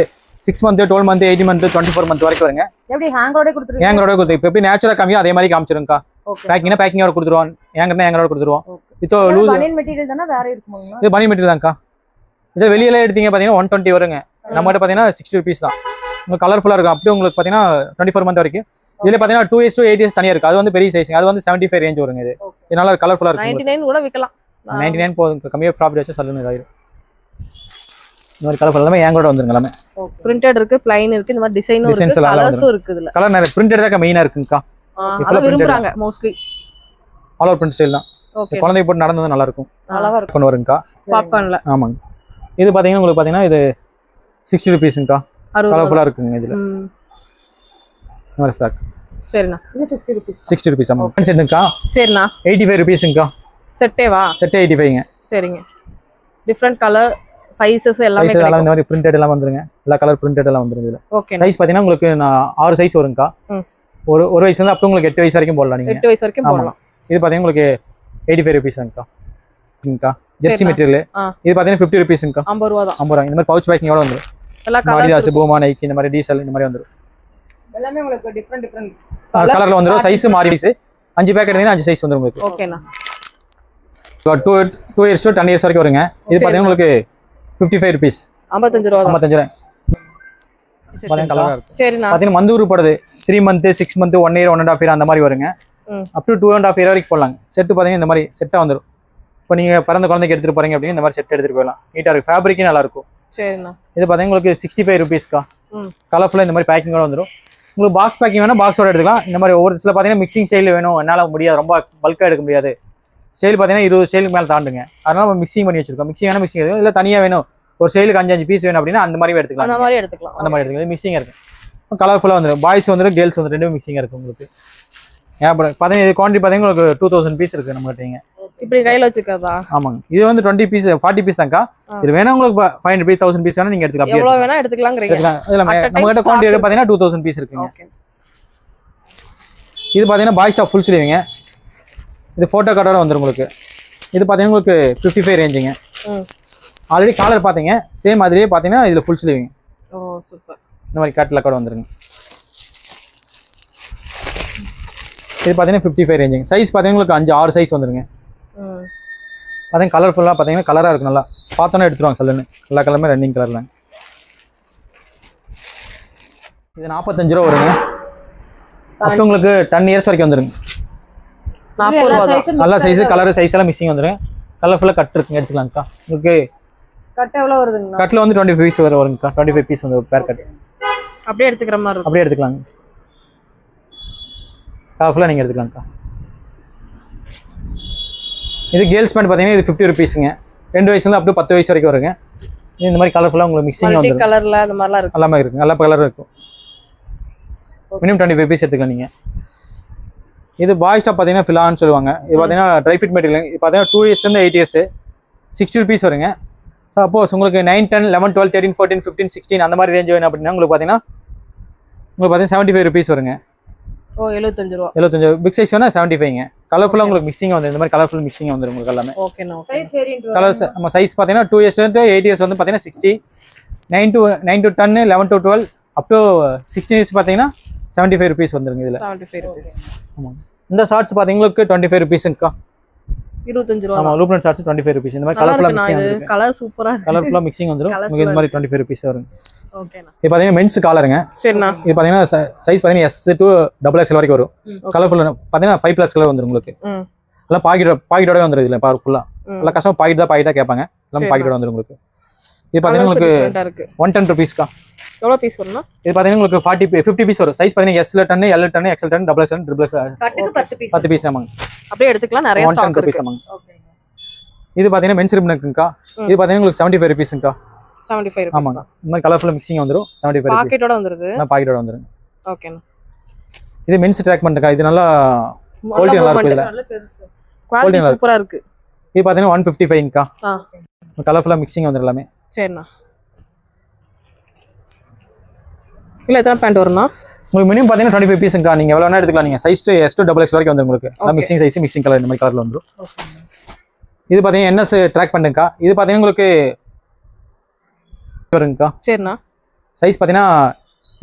B: 6 month 12 month 18 month 24 month வரைக்கும் வருங்க.
C: எப்படி ஹேங்கரோட கொடுத்துருவீங்க?
B: ஹேங்கரோட கொடுத்து இப்போ எப்படி நேச்சுரலா கம்மியா அதே மாதிரி காமிச்சிருங்கக்கா.
C: ஓகே.
B: பேக்கிங்கோட கொடுத்துருவோம். ஹேங்கரோட கொடுத்துருவோம். இது லூஸ்
C: பனியன் மெட்டீரியல் தான வேற இருக்குமாங்கண்ணா?
B: இது பனியன் மெட்டீரியல் தான்க்கா. இது வெளியில எடுத்தீங்க பாத்தீங்கன்னா 120 வருங்க. நம்மகிட்ட பாத்தீங்கன்னா 60 ரூபீஸ் தான். உங்களுக்கு கலர்ஃபுல்லா இருக்கும். அப்படியே உங்களுக்கு பாத்தீங்கன்னா 24 month வரைக்கும். இதுல பாத்தீங்கன்னா 2 years to 8 years தனியா இருக்கு. அது வந்து பெரிய சைஸ்ங்க. அது வந்து 75 ரேஞ்ச் வருங்க. இது இதனால கலர்ஃபுல்லா இருக்கு.
A: 99 கூட விக்கலாம்.
B: 99 போதும். கம்மியா ப்ராஃபிட் வச்சு சல்லுன்னு இதாயிரும். இந்த மாதிரி கலர் எல்லாமே ஹேங்கரோட வந்துருங்க எல்லாமே.
A: பிரிண்டட் இருக்கு, ப்ளைன் இருக்கு, இந்த மாதிரி டிசைனும் இருக்கு, கலர்ஸும் இருக்கு. இதுல
B: கலர் நிறைய பிரிண்டட் தான் மெயினா இருக்குங்கக்கா.
A: அத விரும்புறாங்க mostly.
B: All over print style தான்.
A: ஓகே.
B: குழந்தைக்கு போட்டு நடந்தது நல்லா இருக்கும்.
C: அழகா இருக்கும்.
B: கொண்டு வருங்கக்கா.
A: பாப்கார்ன்ல.
B: ஆமாங்க. இது பாத்தீங்கன்னா உங்களுக்கு பாத்தீங்கன்னா இது 60 ரூபீஸ்ங்கக்கா. கலர்ஃபுல்லா இருக்குங்க இதுல. இந்த மாதிரி ஃபிராக்.
A: சரிண்ணா.
C: இது 60 ரூபீஸ்.
B: 60 ரூபீஸ் ஆமா. செட்டுங்கக்கா.
A: சரிண்ணா.
B: 85 ரூபீஸ்ங்கக்கா.
A: செட்டேவா?
B: செட் 85ங்க.
A: சரிங்க. டிஃபரண்ட் கலர் சைஸஸ் எல்லாமே
B: சைஸ் எல்லாம் இந்த மாதிரி பிரிண்டட் எல்லாம் வந்துருங்க. எல்லா கலர் பிரிண்டட் எல்லாம் வந்துருங்க இதுல.
A: ஓகே.
B: சைஸ் பாத்தீங்கன்னா உங்களுக்கு 6 சைஸ் வருங்கக்கா. ஒரு வயசுல இருந்து அப்ப உங்களுக்கு 8 வயசு வரைக்கும் போடலாம் நீங்க.
A: 8 வயசு வரைக்கும் போடலாம்.
B: இது பாத்தீங்கன்னா உங்களுக்கு 85 ரூபீஸ்ங்கக்கா. இங்கக்கா ஜெர்சி மெட்டீரியல். இது பாத்தீங்கன்னா 50 ரூபீஸ்ங்கக்கா.
A: 50 ரூபாய் தான்.
B: 50 ரூபாய். இந்த மாதிரி பவுச் பேக்கிங்கோட வந்துரும்.
A: எல்லா கலர்ஸ்
B: பூமா நைக்கி இந்த மாதிரி டீசல் இந்த மாதிரி வந்துரும்.
C: எல்லாமே உங்களுக்கு டிஃபரண்ட்
B: கலர்ல வந்துரும். சைஸ் மாறி 5 பேக் எடுத்தீங்கன்னா 5 சைஸ் வந்துரும் உங்களுக்கு.
A: ஓகேண்ணா.
B: 2 years to 10 years வரைக்கும் வருங்க. இது பாத்தீங்கன்னா உங்களுக்கு 55 ரூபீஸ்.
A: 55 ரூபாய்.
B: 55 ரூபாய். பாத்தீங்கன்னா கலரா இருக்கு.
A: சரிண்ணா.
B: பாத்தீங்கன்னா மந்தூர் போடுது 3 month 6 month 1 year 1.5 year அந்த மாதிரி வருங்க. அப் டு 2.5 year வரைக்கும் போடலாம். செட் பாத்தீங்கன்னா இந்த மாதிரி செட்டா வந்துரும். இப்போ நீங்க பிறந்த குழந்தைக்கு எடுத்துட்டு போறீங்க அப்படின்னா இந்த மாதிரி செட் எடுத்துட்டு போகலாம். நீட்டா இருக்கு. ஃபேப்ரிக்கும் நல்லா இருக்கும்.
A: சரிண்ணா.
B: இது பாத்தீங்கன்னா உங்களுக்கு 65 ரூபீஸ்க்கா. கலர்ஃபுல்லா இந்த மாதிரி பேக்கிங்கோட வந்துரும். உங்களுக்கு பாக்ஸ் பேக்கிங் வேணா பாக்ஸோட எடுத்துக்கலாம். இந்த மாதிரி ஒவ்வொரு சில பாத்தீங்கன்னா மிக்சிங் ஸ்டைல் வேணும். என்னால முடியாது, ரொம்ப பல்கா எடுக்க முடியாது. ஸ்டைல் பாத்தீங்கன்னா 20 ஸ்டைலுக்கு மேல தாண்டுங்க. அதனால நம்ம மிக்சிங் பண்ணி வச்சிருக்கோம். மிக்சிங் வேணா மிக்சிங் எடுக்கலாம். இல்ல தனியா வேணும் ஒரு ஸ்டைலுக்கு 5 பீஸ் வேணும் அப்படின்னா அந்த மாதிரி எடுத்துக்கலாம்.
A: அந்த மாதிரி எடுத்துக்கலாம்.
B: அந்த மாதிரி எடுத்துக்கலாம். மிக்சிங் இருக்கு. கலர்ஃபுல்லா வந்துரும். பாய்ஸ் வந்துரும், கேர்ள்ஸ் வந்து ரெண்டுமே மிக்சிங் இருக்கு உங்களுக்கு. ஏன் பாத்தீங்கன்னா இது குவான்டிட்டி பாத்தீங்கன்னா உங்களுக்கு 2000 பீஸ் இருக்கு நம்ம கிட்டங்க.
A: இப்படி கையில வச்சுக்கிறதா?
B: ஆமாங்க. இது வந்து 20 பீஸ் 40 பீஸ் தான்க்கா. இது வேணா உங்களுக்கு 500 பீஸ் 1000 பீஸ் வேணா நீங்க எடுத்துக்கலாம்.
A: எவ்வளவு வேணா எடுத்துக்கலாம்ங்கறீங்க.
B: இதுல நம்ம கிட்ட குவான்டிட்டி பாத்தீங்கன்னா 2000 பீஸ் இருக்குங்க.
A: ஓகே.
B: இது பாத்தீங்கன்னா பாய்ஸ் டாப் ஃபுல் ஸ்லீவ்ங்க. இது போட்டோ கார்டோட வந்துரும் உங்களுக்கு. இது பாத்தீங்கன்னா உங்களுக்கு 55 ரேஞ்சுங்க. ஆல்ரெடி காலர் பாத்தீங்க சேம் மாதிரியே பாத்தீங்கன்னா இதுல ஃபுல் ஸ்லீவ்ங்க.
A: ஓ சூப்பர்.
B: இந்த மாதிரி கட்ல கூட வந்துருங்க. இது பாத்தீங்கன்னா 55 ரேஞ்சுங்க. சைஸ் பாத்தீங்கன்னா உங்களுக்கு 5-6 சைஸ் வந்துருங்க. பாத்தீங்கன்னா கலர்ஃபுல்லா பாத்தீங்கன்னா கலரா இருக்கு. நல்லா பார்த்தோன்னே எடுத்துருவாங்க சல்லுன்னு. எல்லா கலருமே ரன்னிங் கலர்ல. இது 45 ரூபா வருங்க. அப்போ உங்களுக்கு 10 இயர்ஸ் வரைக்கும் வந்துருங்க.
A: 40 ரூபாய்.
B: நல்ல சைஸ் கலர் சைஸ் எல்லாம் மிக்சிங் வந்துருங்க. கலர்ஃபுல்லா கட் இருக்குங்க, எடுத்துக்கலாம்க்கா. உங்களுக்கு
C: கட் எவ்வளவு வருதுங்க?
B: கட்ல வந்து 25 பீஸ் வருங்கக்கா. 25 பீஸ் வந்து பேர் கட்.
A: அப்படியே எடுத்துக்கிற மாதிரி இருக்கும்.
B: அப்படியே எடுத்துக்கலாங்க. கலர்ஃபுல்லா நீங்க எடுத்துக்கலாம்க்கா. இது கேர்ள்ஸ் பேண்ட் பார்த்தீங்கன்னா இது 50 ருபீஸுங்க. 2 வயசுல அப் டு 10 வயசு வரைக்கும் வருங்க. இந்த மாதிரி கலர்ஃபுல்லாக உங்களுக்கு மிக்சிங்
A: மல்டி கலர்ல அந்த மாதிரிலாம் இருக்கு.
B: எல்லாமே இருக்கு, நல்ல கலர் இருக்கும். மினிமம் 25 பீஸ் எடுத்துக்கலாம் நீங்கள். இது பாய்ஸ் டாப் பார்த்தீங்கன்னா ஃபிலான்னு சொல்லுவாங்க. இது பார்த்தீங்கன்னா ட்ரை ஃபிட் மெட்டீரியல். இது பார்த்தீங்கன்னா 2 இயர்ஸ்லேருந்து 8 இயர்ஸ் 60 ருபீஸ் வருங்க. சப்போஸ் உங்களுக்கு 9, 10, 11, 12, 13, 14, 15, 16 அந்த மாதிரி ரேஞ்ச் வேணும் அப்படின்னா உங்களுக்கு பார்த்தீங்கன்னா 75 ருபீஸ் வருங்க.
A: ஓ 75 ரூபா.
B: 75. பிக் சைஸ் வேணா 75ங்க. கலர்ஃபுல்லாக உங்களுக்கு மிக்சிங் வந்து இந்த மாதிரி கலர்ஃபுல் மிக்சிங் வந்துடும் உங்களுக்கு எல்லாமே.
A: ஓகேண்ணா.
C: சைஸ் வேரியன்ட்
B: கலர்ஸ் நம்ம சைஸ் பார்த்தீங்கன்னா 2 இயர்ஸ் to 8 இயர்ஸ் வந்து பார்த்தீங்கன்னா 60, 9 to 10, 11 to 12 up to 16 years பார்த்தீங்கன்னா 75 ருபீஸ் வந்துருங்க இதில்.
A: 75 ரூபீஸ்.
B: ஆமாம். இந்த ஷார்ட்ஸ் பார்த்தீங்கன்னா 25 ருபீஸுங்கக்கா.
A: 25 ரூபா.
B: ஆமாம், லூப்னட் ஷார்ட்ஸ் 25 ருபீஸ். இந்த மாதிரி கலர்ஃபுல்லாக மிக்சிங் வந்துருக்கு.
A: கலர் சூப்பரா இருக்கு.
B: கலர்ஃபுல்லாக மிக்சிங் வந்துடும் உங்களுக்கு. இந்த மாதிரி 25 ருபீஸ் வரும்.
A: ஓகேண்ணா.
B: இது பார்த்தீங்கன்னா மென்ஸ் காலருங்க.
A: சரிண்ணா.
B: இது பார்த்தீங்கன்னா சைஸ் பார்த்தீங்கன்னா S to XXL வரைக்கும் வரும். கலர்ஃபுல் பார்த்தீங்கன்னா 5+ கலர் வந்துடும் உங்களுக்கு. எல்லாம் பாக்கெட்டோட வந்துடும் இதில் ஃபுல்லாக. எல்லாம் கஸ்டமர் பாக்கெட்டாக கேட்பாங்க. எல்லாம் பாக்கெட்டோட வந்துடும் உங்களுக்கு. இது பார்த்தீங்கன்னா உங்களுக்கு 110 ருபீஸ்க்கா.
A: எவ்வளோ பீஸ் வரும்னா?
B: இது பார்த்தீங்கன்னா உங்களுக்கு 50 பீஸ் வரும். சைஸ் பார்த்தீங்கன்னா S டன், L டன், XL டன், XXL, XXL.
C: கட்டுக்கு 10 பீஸ்.
B: 10 பீஸ் ஆமாங்க.
A: அப்படியே எடுத்துக்கலாம். நிறைய ஸ்டாக்
B: ருபீஸ்
A: இருக்கு.
B: ஆமாங்க. இது பார்த்தீங்கன்னா மென்ஸ் ரிப்பனுக்குங்கக்கா. இது பார்த்தீங்கன்னா உங்களுக்கு 75 ருபீஸ்ங்கக்கா. 75 ரூபீஸ். ஆமாங்க. இந்த மாதிரி கலர்ஃபுல் மிக்சிங் வந்துரும். 75 ரூபீஸ். பாக்கெட்டோட வந்துருது. பாக்கெட்டோட வந்துரும்.
A: ஓகேண்ணா.
B: இது மென்ஸ் ட்ராக் பண்ணுக்கா. இது நல்லா குவாலிட்டி நல்லா இருக்கு இதுல.
C: நல்ல பெருசு.
A: குவாலிட்டி சூப்பரா இருக்கு.
B: இது பாத்தீங்கன்னா 155ங்கக்கா. கலர்ஃபுல்லா மிக்சிங் வந்துரும் எல்லாமே.
A: சரிண்ணா. இல்ல எத்தனை பேண்ட் வரும்னா?
B: உங்களுக்கு மினிமம் பாத்தீங்கன்னா 25 பீஸ்ங்கக்கா. நீங்க எவ்வளவு வேணா எடுத்துக்கலாம். நீங்க சைஸ் S to XXL வரைக்கும் வந்துரும் உங்களுக்கு. மிக்சிங் சைஸ், மிக்சிங் கலர் இந்த மாதிரி கலர்ல வந்துரும். இது பாத்தீங்கன்னா NS ட்ராக் பண்ணுங்கக்கா. இது பாத்தீங்கன்னா உங்களுக்கு வருங்கக்கா. சரிண்ணா. சைஸ் பாத்தீங்கன்னா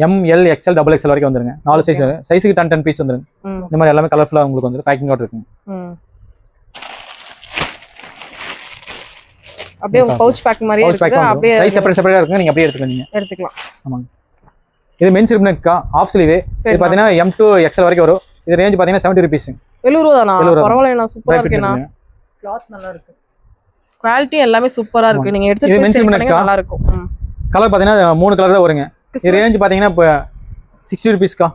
B: M, L, XL, XXL வரைக்கும் வந்துருங்க. 4 சைஸ் வரும். சைஸுக்கு 10 பீஸ் வந்துருங்க. இந்த மாதிரி எல்லாமே கலர்ஃபுல்லா உங்களுக்கு வந்து பேக்கிங் ஓட இருக்குங்க.
A: அப்படியே பவுச் பேக் மாதிரியே இருக்கு. அப்படியே
B: சைஸ் செப்பரேட்டா இருக்குங்க. நீங்க அப்படியே எடுத்துக்கலாம். ஆமாங்க. இது மென்ஸ் ரிப்பனுக்கா. Of sleeve. இது பாத்தீங்கன்னா M to XL வரைக்கும் வரும். இது ரேஞ்ச் பாத்தீங்கன்னா 70 ருபீஸ். 70 ரூபா தானா? பரவாயில்லைண்ணா. சூப்பரா இருக்குண்ணா.
C: கிளாத் நல்லா இருக்கு.
A: குவாலிட்டி எல்லாமே சூப்பரா இருக்கு. நீங்க எடுத்து நல்லா இருக்கும்.
B: கலர் பாத்தீங்கன்னா 3 கலர் தான் வருங்க. இது ரேஞ்ச் பாத்தீங்கன்னா இப்போ 60 ருபீஸ்க்கா.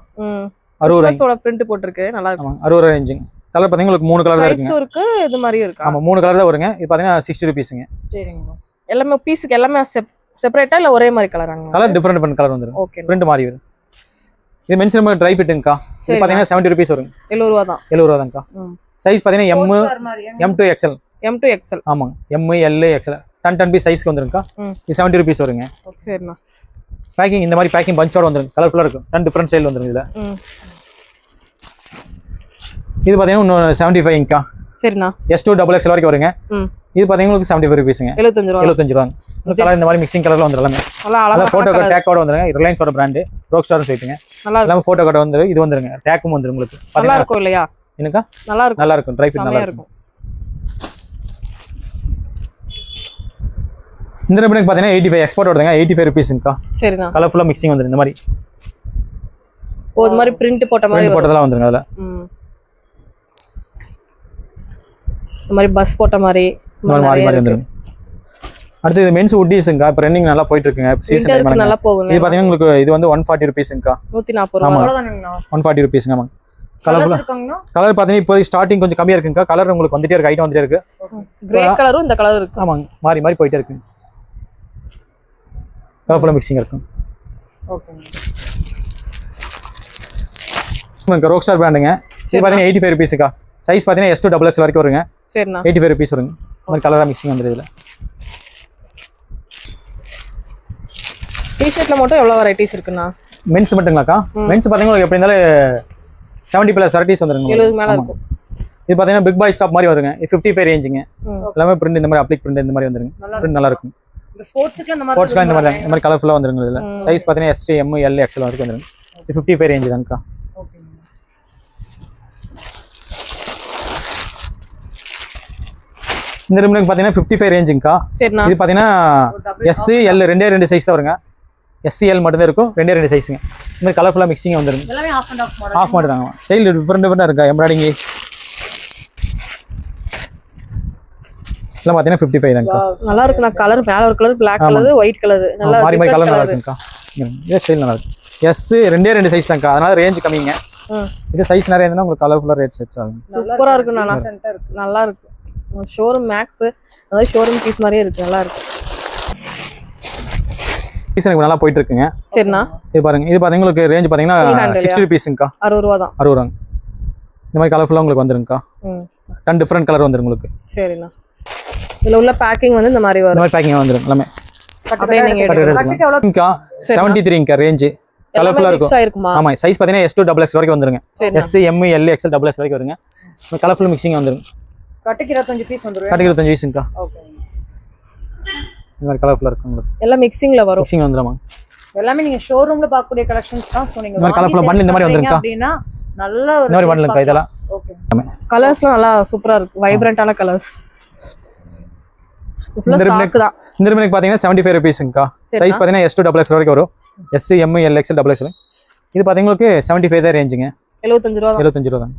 B: 60 ரூபாயோட பிரிண்ட் போட்டுருக்கு. நல்லா இருக்கு. 60 ரூபாய் ரேஞ்சிங். கலர் பாத்தீங்கன்னா உங்களுக்கு 3 கலர் தான் இருக்கு. இது மாதிரியே இருக்கு. ஆமா 3 கலர் தான் வருங்க. இது பாத்தீங்கன்னா 60 ருபீஸ்ங்க. சரிங்க. எல்லாமே பீஸ்க்கு எல்லாமே செப்பரேட்டா இல்ல ஒரே மாதிரி கலராங்க? கலர் டிஃபரெண்ட் கலர் வந்துரும். ஓகே. பிரிண்ட் மாதிரி வரும். இது மென்ஸ் நம்ம ட்ரை ஃபிட்டுங்கக்கா. இது பாத்தீங்கன்னா 70 ருபீஸ் வரும். 70 ரூபாய் தான். 70 ரூபாய் தான்க்கா. சைஸ் பாத்தீங்கன்னா M to XL. M to XL. ஆமாங்க. M, L, XL 10 பீஸ் சைஸ்க்கு வந்துருங்கக்கா. இது 70 ருபீஸ் வருங்க. சரிண்ணா. பேக்கிங் இந்த மாதிரி பேக்கிங் பஞ்சோட வந்துரும். கலர்ஃபுல்லா இருக்கும். 2 டிஃபரண்ட் ஸ்டைல் வந்துரும் இதுல. இது பாத்தீங்கன்னா 75ங்கக்கா. சரிண்ணா. S to XXL வரைக்கும் வருங்க. இது பாத்தீங்கன்னா உங்களுக்கு 75 ருபீஸ்ங்க. 75 ரூபாய். 75 ரூபாய். இந்த கலர் இந்த மாதிரி மிக்சிங் கலர்ல வந்துரும் எல்லாமே. நல்லா போட்டோ டேக்கோட வந்துருங்க. ரிலையன்ஸோட பிராண்ட். ரோக் ஸ்டார்னு சொல்லிட்டுங்க. நல்லா போட்டோ கார்டு வந்துரும். இது வந்துருங்க. டேக்கும் வந்துரும் உங்களுக்கு. நல்லா இருக்கும் இல்லையா? என்னக்கா? நல்லா இருக்கும். நல்லா இருக்கும். ட்ரை ஃபிட் நல்லா இருக்கும். இந்த ரிப்பனுக்கு பாத்தீங்கன்னா 85 எக்ஸ்போர்ட் வருதுங்க. 85 ருபீஸ்ங்கக்கா. சரிண்ணா. கலர்ஃபுல்லா மிக்சிங் வந்துரும் இந்த மாதிரி. ஓ இந்த மாதிரி பிரிண்ட் போட்ட மாதிரி போட்டதெல்லாம் வந்துருங்க அதுல. இந்த மாதிரி பஸ் போட்ட மாதிரி மாதிரி வந்துரும். அடுத்து இது மென்ஸ் உட்டீஸ்ங்கக்கா. இப்போ ரன்னிங் நல்லா போயிட்டு இருக்குங்க. சீசன் டைம் நல்லா போகுங்க. இது பாத்தீங்கன்னா உங்களுக்கு இது வந்து 140 ருபீஸ்ங்கக்கா. 140 ரூபாய். அவ்வளவுதானேங்கண்ணா? 140 ருபீஸ்ங்க. ஆமாங்க. கலர் பாத்தீங்கன்னா இப்போ ஸ்டார்டிங் கொஞ்சம் கம்மியா இருக்குங்கக்கா. கலர் உங்களுக்கு வந்துட்டே இருக்கு. ஐட்டம் வந்துட்டே இருக்கு. கிரே கலரும் இந்த கலர் இருக்கு. ஆமாங்க. மாறி மாறி போயிட்டே இருக்கு. கலர்ஃபுல்லா மிக்சிங் இருக்கும். ஓகே. ரோக் ஸ்டார் பிராண்டுங்க. இது பாத்தீங்கன்னா 85 ருபீஸ்க்கா. சைஸ் பாத்தீங்கன்னா S to XXL வரைக்கும் வருங்க. சரிண்ணா. 85 ருபீஸ் வருங்க. இந்த மாதிரி கலரா மிக்சிங் வந்துருது இதுல. டி-ஷர்ட்ல மட்டும் எவ்வளவு வெரைட்டிஸ் இருக்குண்ணா? மென்ஸ் மட்டுங்களாக்கா? மென்ஸ் பாத்தீங்கன்னா உங்களுக்கு எப்படி இருந்தாலும் 70+ வெரைட்டிஸ் வந்துருங்க. 70 மேல இருக்கும். இது பாத்தீங்கன்னா பிக் பாய் ஸ்டாப் மாதிரி வருங்க. 55 ரேஞ்சுங்க. எல்லாமே பிரிண்ட் இந்த மாதிரி அப்ளிக் பிரிண்ட் இந்த மாதிரி வந்துருங்க. பிரிண்ட் நல்லா இருக்கும். இந்த ஸ்போர்ட்ஸ்க்கு இந்த மாதிரி கலர்ஃபுல்லா வந்துருங்க இதுல. சைஸ் பாத்தீங்கன்னா S, M, L, XL வரைக்கும் வந்துருங்க. 55 ரேஞ்ச் தான்க்கா. ஓகே. இந்த ரிப்பனுக்கு பாத்தீங்கன்னா 55 ரேஞ்சுங்கக்கா. இது பாத்தீங்கன்னா S, L ரெண்டே சைஸ் தான் வருங்க. S, L மட்டும் தான் இருக்கும். ரெண்டே சைஸ்ங்க. இந்த மாதிரி கலர்ஃபுல்லா மிக்சிங் வந்துருங்க. எல்லாமே half and half model. Half model தாங்க. ஸ்டைல் டிஃபரெண்டா இருக்கா. எம்ப்ராய்டிங் எல்லாம் பாத்தீங்கன்னா 55 தான்க்கா. நல்லா இருக்குண்ணா. கலர் மேல ஒரு colour, Black colour, white colour நல்லா மாறி மாறி கலர் நல்லா இருக்குங்கக்கா. இந்த ஸ்டைல் நல்லா இருக்கு. S ரெண்டே சைஸ் தான்க்கா. அதனால ரேஞ்ச் கம்மிங்க. இது சைஸ் நிறைய இருந்தா உங்களுக்கு கலர்ஃபுல்லா ரேட் செட் ஆகும். சூப்பரா இருக்கு. நல்லா இருக்கு.
A: ஷோரூம் மேக்ஸ் அதாவது ஷோரூம் பீஸ் மாதிரியே இருக்கு, நல்லா இருக்கு.
B: பீஸ் எனக்கு நல்லா போயிட்டு இருக்குங்க.
A: சரிண்ணா.
B: இது பாருங்க, இது பாத்தீங்கன்னா உங்களுக்கு ரேஞ்ச் பாத்தீங்கன்னா 60 ரூபீஸ்ங்கக்கா.
A: 60 ரூபா தான்.
B: 60 ரூபாங்க. இந்த மாதிரி கலர்ஃபுல்லா உங்களுக்கு வந்துருங்கக்கா. 10 டிஃபரெண்ட் கலர் வந்துரும் உங்களுக்கு.
A: சரிண்ணா. இதுல உள்ள பேக்கிங் வந்து இந்த மாதிரி வரும்.
B: இந்த மாதிரி பேக்கிங் வந்துரும் எல்லாமே.
A: அப்படியே நீங்க
B: எடுத்துக்கோங்க. 73ங்கக்கா ரேஞ்ச். கலர்ஃபுல்லா இருக்கும். ஆமா, சைஸ் பாத்தீங்கன்னா S to XXL வரைக்கும் வந்துருங்க. S M L XL XXL வரைக்கும் வருங்க. கலர்ஃபுல் மிக்சிங் வந்துரும்.
C: கட்டுக்கு 25 பீஸ் வந்துரும்.
B: கட்டுக்கு 25 பீஸ்ங்கக்கா.
C: ஓகே.
B: இந்த மாதிரி கலர்ஃபுல்லா இருக்கும் உங்களுக்கு.
A: எல்லாம் மிக்சிங்ல வரும்.
B: மிக்சிங் வந்துருமா.
C: எல்லாமே நீங்க ஷோரூம்ல பார்க்கக்கூடிய கலெக்ஷன்ஸ் தான் சொன்னீங்க.
B: இந்த மாதிரி கலர்ஃபுல் பண்டல் இந்த மாதிரி வந்துருங்கக்கா.
C: அப்படினா நல்ல ஒரு
B: இந்த மாதிரி பண்டல்ங்கக்கா இதெல்லாம்.
C: ஓகே.
A: கலர்ஸ்லாம் நல்லா சூப்பரா இருக்கு. வைப்ரண்டான கலர்ஸ்.
B: இந்த ரிபனுக்கு பாத்தீங்கன்னா 75 ரூபீஸ்ங்கக்கா. சைஸ் பாத்தீங்கன்னா S to XXL வரைக்கும் வரும். S M L XL XXL. இது பாத்தீங்களுக்கு 75 தான் ரேஞ்சுங்க.
A: 75 ரூபா.
B: 75 ரூபா தான்.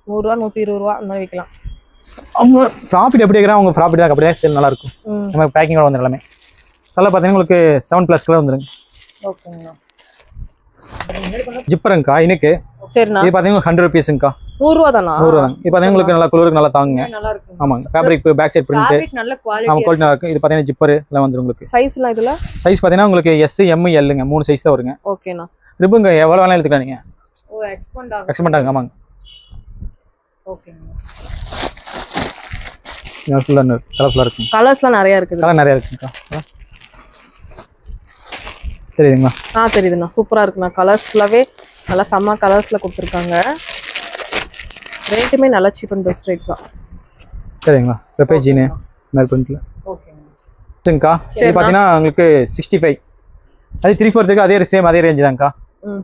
A: 100 ரூபா 120 ரூபா அந்த மாதிரி விக்கலாம்.
B: அவங்க ப்ராஃபிட் எப்படி இருக்கிறாங்க, அவங்க ப்ராஃபிட் தான் அப்படியே சேல் நல்லா இருக்கும். நம்ம பேக்கிங்கோட வந்து எல்லாமே கலர் பாத்தீங்கன்னா உங்களுக்கு 7+ கலர் வந்துருங்க.
C: ஓகேங்க.
B: ஜிப்பருங்கக்கா இனக்கு.
A: சரிண்ணா.
B: இது பாத்தீங்கன்னா 100 ரூபீஸ்ங்கக்கா.
A: 100 ரூபா தானா?
B: 100 ரூபா தான். இது பாத்தீங்கன்னா உங்களுக்கு நல்லா குளிருக்கு நல்லா தாங்குங்க.
C: நல்லா இருக்கும்.
B: ஆமாங்க. Fabric back side print.
C: Fabric நல்ல குவாலிட்டி.
B: ஆமா, குவாலிட்டி நல்லா இருக்கு. இது பாத்தீங்கன்னா ஜிப்பர் எல்லாம் வந்துரும் உங்களுக்கு.
A: சைஸ்லாம் இதுல?
B: சைஸ் பாத்தீங்கன்னா உங்களுக்கு S M Lங்க 3 சைஸ் தான் வருங்க.
A: ஓகேண்ணா.
B: ரிபன் எவ்வளவு வேணாலும் எடுத்துக்கலாம் நீங்க.
C: ஓ, எக்ஸ்பெண்ட் ஆகும்.
B: எக்ஸ்பெண்ட் ஆகும். ஆமாங்க.
C: ஓகேங்க.
B: கலர்ஃபுல்லா இருக்கும்.
A: கலர்ஸ்லாம் நிறைய இருக்குது.
B: கலர் நிறைய இருக்குங்கக்கா. தெரியுதுங்களா?
A: தெரியுதுண்ணா. சூப்பரா இருக்குண்ணா. கலர்ஸ் ஃபுல்லாவே நல்லா செம்ம கலர்ஸ்ல கொடுத்துருக்காங்க. ரேட்டுமே நல்லா சீப் அண்ட் பெஸ்ட் ரேட் தான்.
B: சரிங்களா? பெப்பேஜினே மாதிரி பிரிண்ட்ல. ஓகேங்கக்கா. இது பாத்தீங்கன்னா உங்களுக்கு 65. அது 3/4க்கு அதே சேம் அதே ரேஞ்ச் தான்க்கா.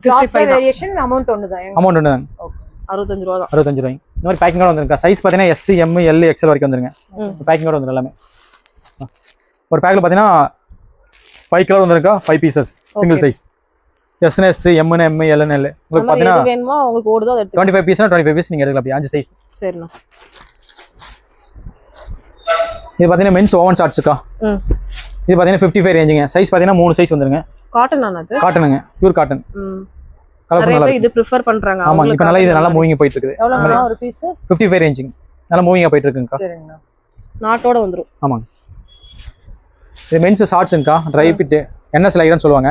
C: 65 வேரியேஷன் அமௌண்ட் ஒண்ணுதான்.
B: அமௌண்ட் ஒண்ணுதான்.
A: 65 ரூபா தான்.
B: 65 ரூபாய். இந்த மாதிரி பேக்கிங்கோட வந்துருக்கா. சைஸ் பாத்தீங்கன்னா S M L XL வரைக்கும் வந்துருங்க. பேக்கிங்கோட வந்துரும் எல்லாமே. ஒரு பேக்ல பாத்தீங்கன்னா 5 கலர் வந்துருக்கா. 5 pieces single size. S N S M N M L N L. உங்களுக்கு பாத்தீங்கன்னா
A: எது வேணுமோ உங்களுக்கு ஓடுதோ அதை எடுத்து
B: 25 பீஸ்னா 25 பீஸ் நீங்க எடுக்கலாம். அப்படி 5 சைஸ்.
A: சரிண்ணா.
B: இது பாத்தீங்கன்னா மென்ஸ் ஓவன் ஷார்ட்ஸ்க்கா. இது பாத்தீங்கன்னா 55 ரேஞ்சுங்க. சைஸ் பாத்தீங்கன்னா 3 சைஸ் வந்துருங்க.
A: காட்டன் ஆனா அது? காட்டனுங்க.
B: Pure cotton.
A: நிறைய பேர் இது ப்ரிஃபர் பண்றாங்க.
B: ஆமா, இப்போ நல்லா இது நல்லா மூவிங் போயிட்டு இருக்குது.
C: எவ்வளவுனா ஒரு பீஸ்?
B: 55 ரேஞ்சிங். நல்லா மூவிங்கா போயிட்டு இருக்குங்கக்கா.
C: சரிங்க.
A: நாட்டோட வந்துரும்.
B: ஆமாங்க. இது மென்ஸ் ஷார்ட்ஸ்ங்கக்கா. ட்ரை ஃபிட் NS லைரன் சொல்லுவாங்க.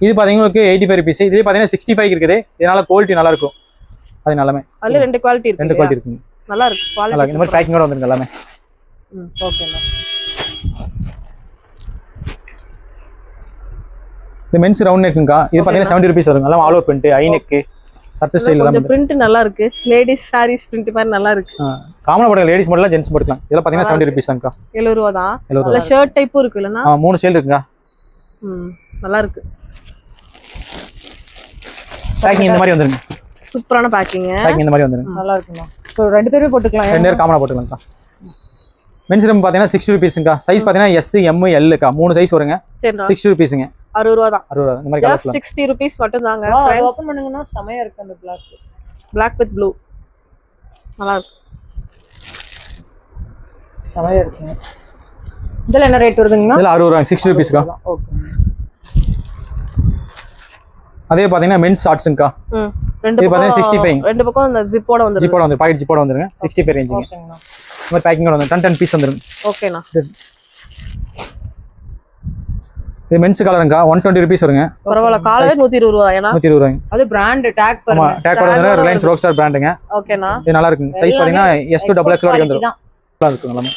B: இது பாத்தீங்கன்னா உங்களுக்கு 85 பீஸ். இதுல பாத்தீங்கன்னா 65 இருக்குது. இதனால குவாலிட்டி நல்லா இருக்கும். அது நல்லாமே.
A: அதுல ரெண்டு குவாலிட்டி இருக்கு.
B: ரெண்டு குவாலிட்டி இருக்குங்க.
A: நல்லா இருக்கு குவாலிட்டி.
B: இந்த மாதிரி பேக்கிங்கோட வந்துருங்க எல்லாமே.
A: ஓகேண்ணா.
B: இது மென்ஸ் ரவுண்ட் நெக்குங்கக்கா. இது பாத்தீங்கன்னா 70 ரூபீஸ் வருங்க. எல்லாம் ஆல் ஓவர் பிரிண்ட், ஐ நெக், சர்ட் ஸ்டைல் எல்லாம்.
A: கொஞ்சம் பிரிண்ட் நல்லா இருக்கு. லேடிஸ் சாரீஸ் பிரிண்ட் மாதிரி நல்லா இருக்கு.
B: காமனா போடுங்க. லேடிஸ் மட்டும் ஜென்ஸ் போட்டுக்கலாம். இதெல்லாம் பாத்தீங்கன்னா 70 ரூபீஸ் தான்க்கா.
A: 70 ரூபா தான். இல்ல ஷர்ட் டைப்பும் இருக்கு இல்லனா?
B: 3 ஸ்டைல் இருக்குங்க.
A: நல்லா இருக்கு.
B: பேக்கிங் இந்த மாதிரி வந்துருங்க.
A: சூப்பரான பேக்கிங்.
B: பேக்கிங் இந்த மாதிரி வந்துருங்க.
C: நல்லா இருக்குமா. சோ ரெண்டு பேரும் போட்டுக்கலாம்.
B: ரெண்டு பேரும் காமனா போட்டுக்கலாம்க்கா. மென்ஸ் ரம் பாத்தீங்கன்னா 60 ரூபீஸ்ங்கா. சைஸ் பாத்தீங்கன்னா S M L க்கா. 3 சைஸ் வருங்க. 60 ரூபீஸ்ங்க.
A: 60 ரூபா தான்.
B: 60 ரூபா. இந்த மாதிரி கலர்ஸ்ல
A: 60 ரூபீஸ் மட்டும் தாங்க.
C: ஓபன் பண்ணுங்கன்னா செமையா இருக்கு அந்த
A: Black with blue. நல்லா இருக்கு.
C: செமையா இருக்குங்க. இதெல்லாம் என்ன ரேட் வருதுங்க?
B: இதெல்லாம் 60 ரூபாய். 60 ரூபீஸ்க்கா.
C: ஓகே.
B: அதே பாத்தீங்கன்னா மென்ஸ் ஷார்ட்ஸ்ங்கா.
A: ரெண்டு
B: இது பாத்தீங்கன்னா 65.
A: ரெண்டு பக்கம் அந்த ஜிப்போட வந்துரும்.
B: ஜிப்போட வந்து பாக்கெட் ஜிப்போட வந்துருங்க. 65 ரேஞ்சுங்க.
C: ஓகேங்க.
B: இந்த மாதிரி பேக்கிங்கோட வந்து 10 பீஸ் வந்துருங்க.
A: ஓகேண்ணா.
B: இது மென்ஸ் கலருங்கா. 120 ரூபீஸ் வருங்க.
A: பரவாயில்ல. காலர் 120 ரூபாய். ஏனா
B: 120 ரூபாய்.
C: அது பிராண்ட் டாக் பாருங்க.
B: ஆமா, டாக் கூட வந்து ரிலையன்ஸ் ராக்ஸ்டார் பிராண்டுங்க.
A: ஓகேண்ணா.
B: இது நல்லா இருக்குங்க. சைஸ் பாத்தீங்கன்னா S to XXL வரைக்கும் வந்துரும். நல்லா இருக்கும் எல்லாமே.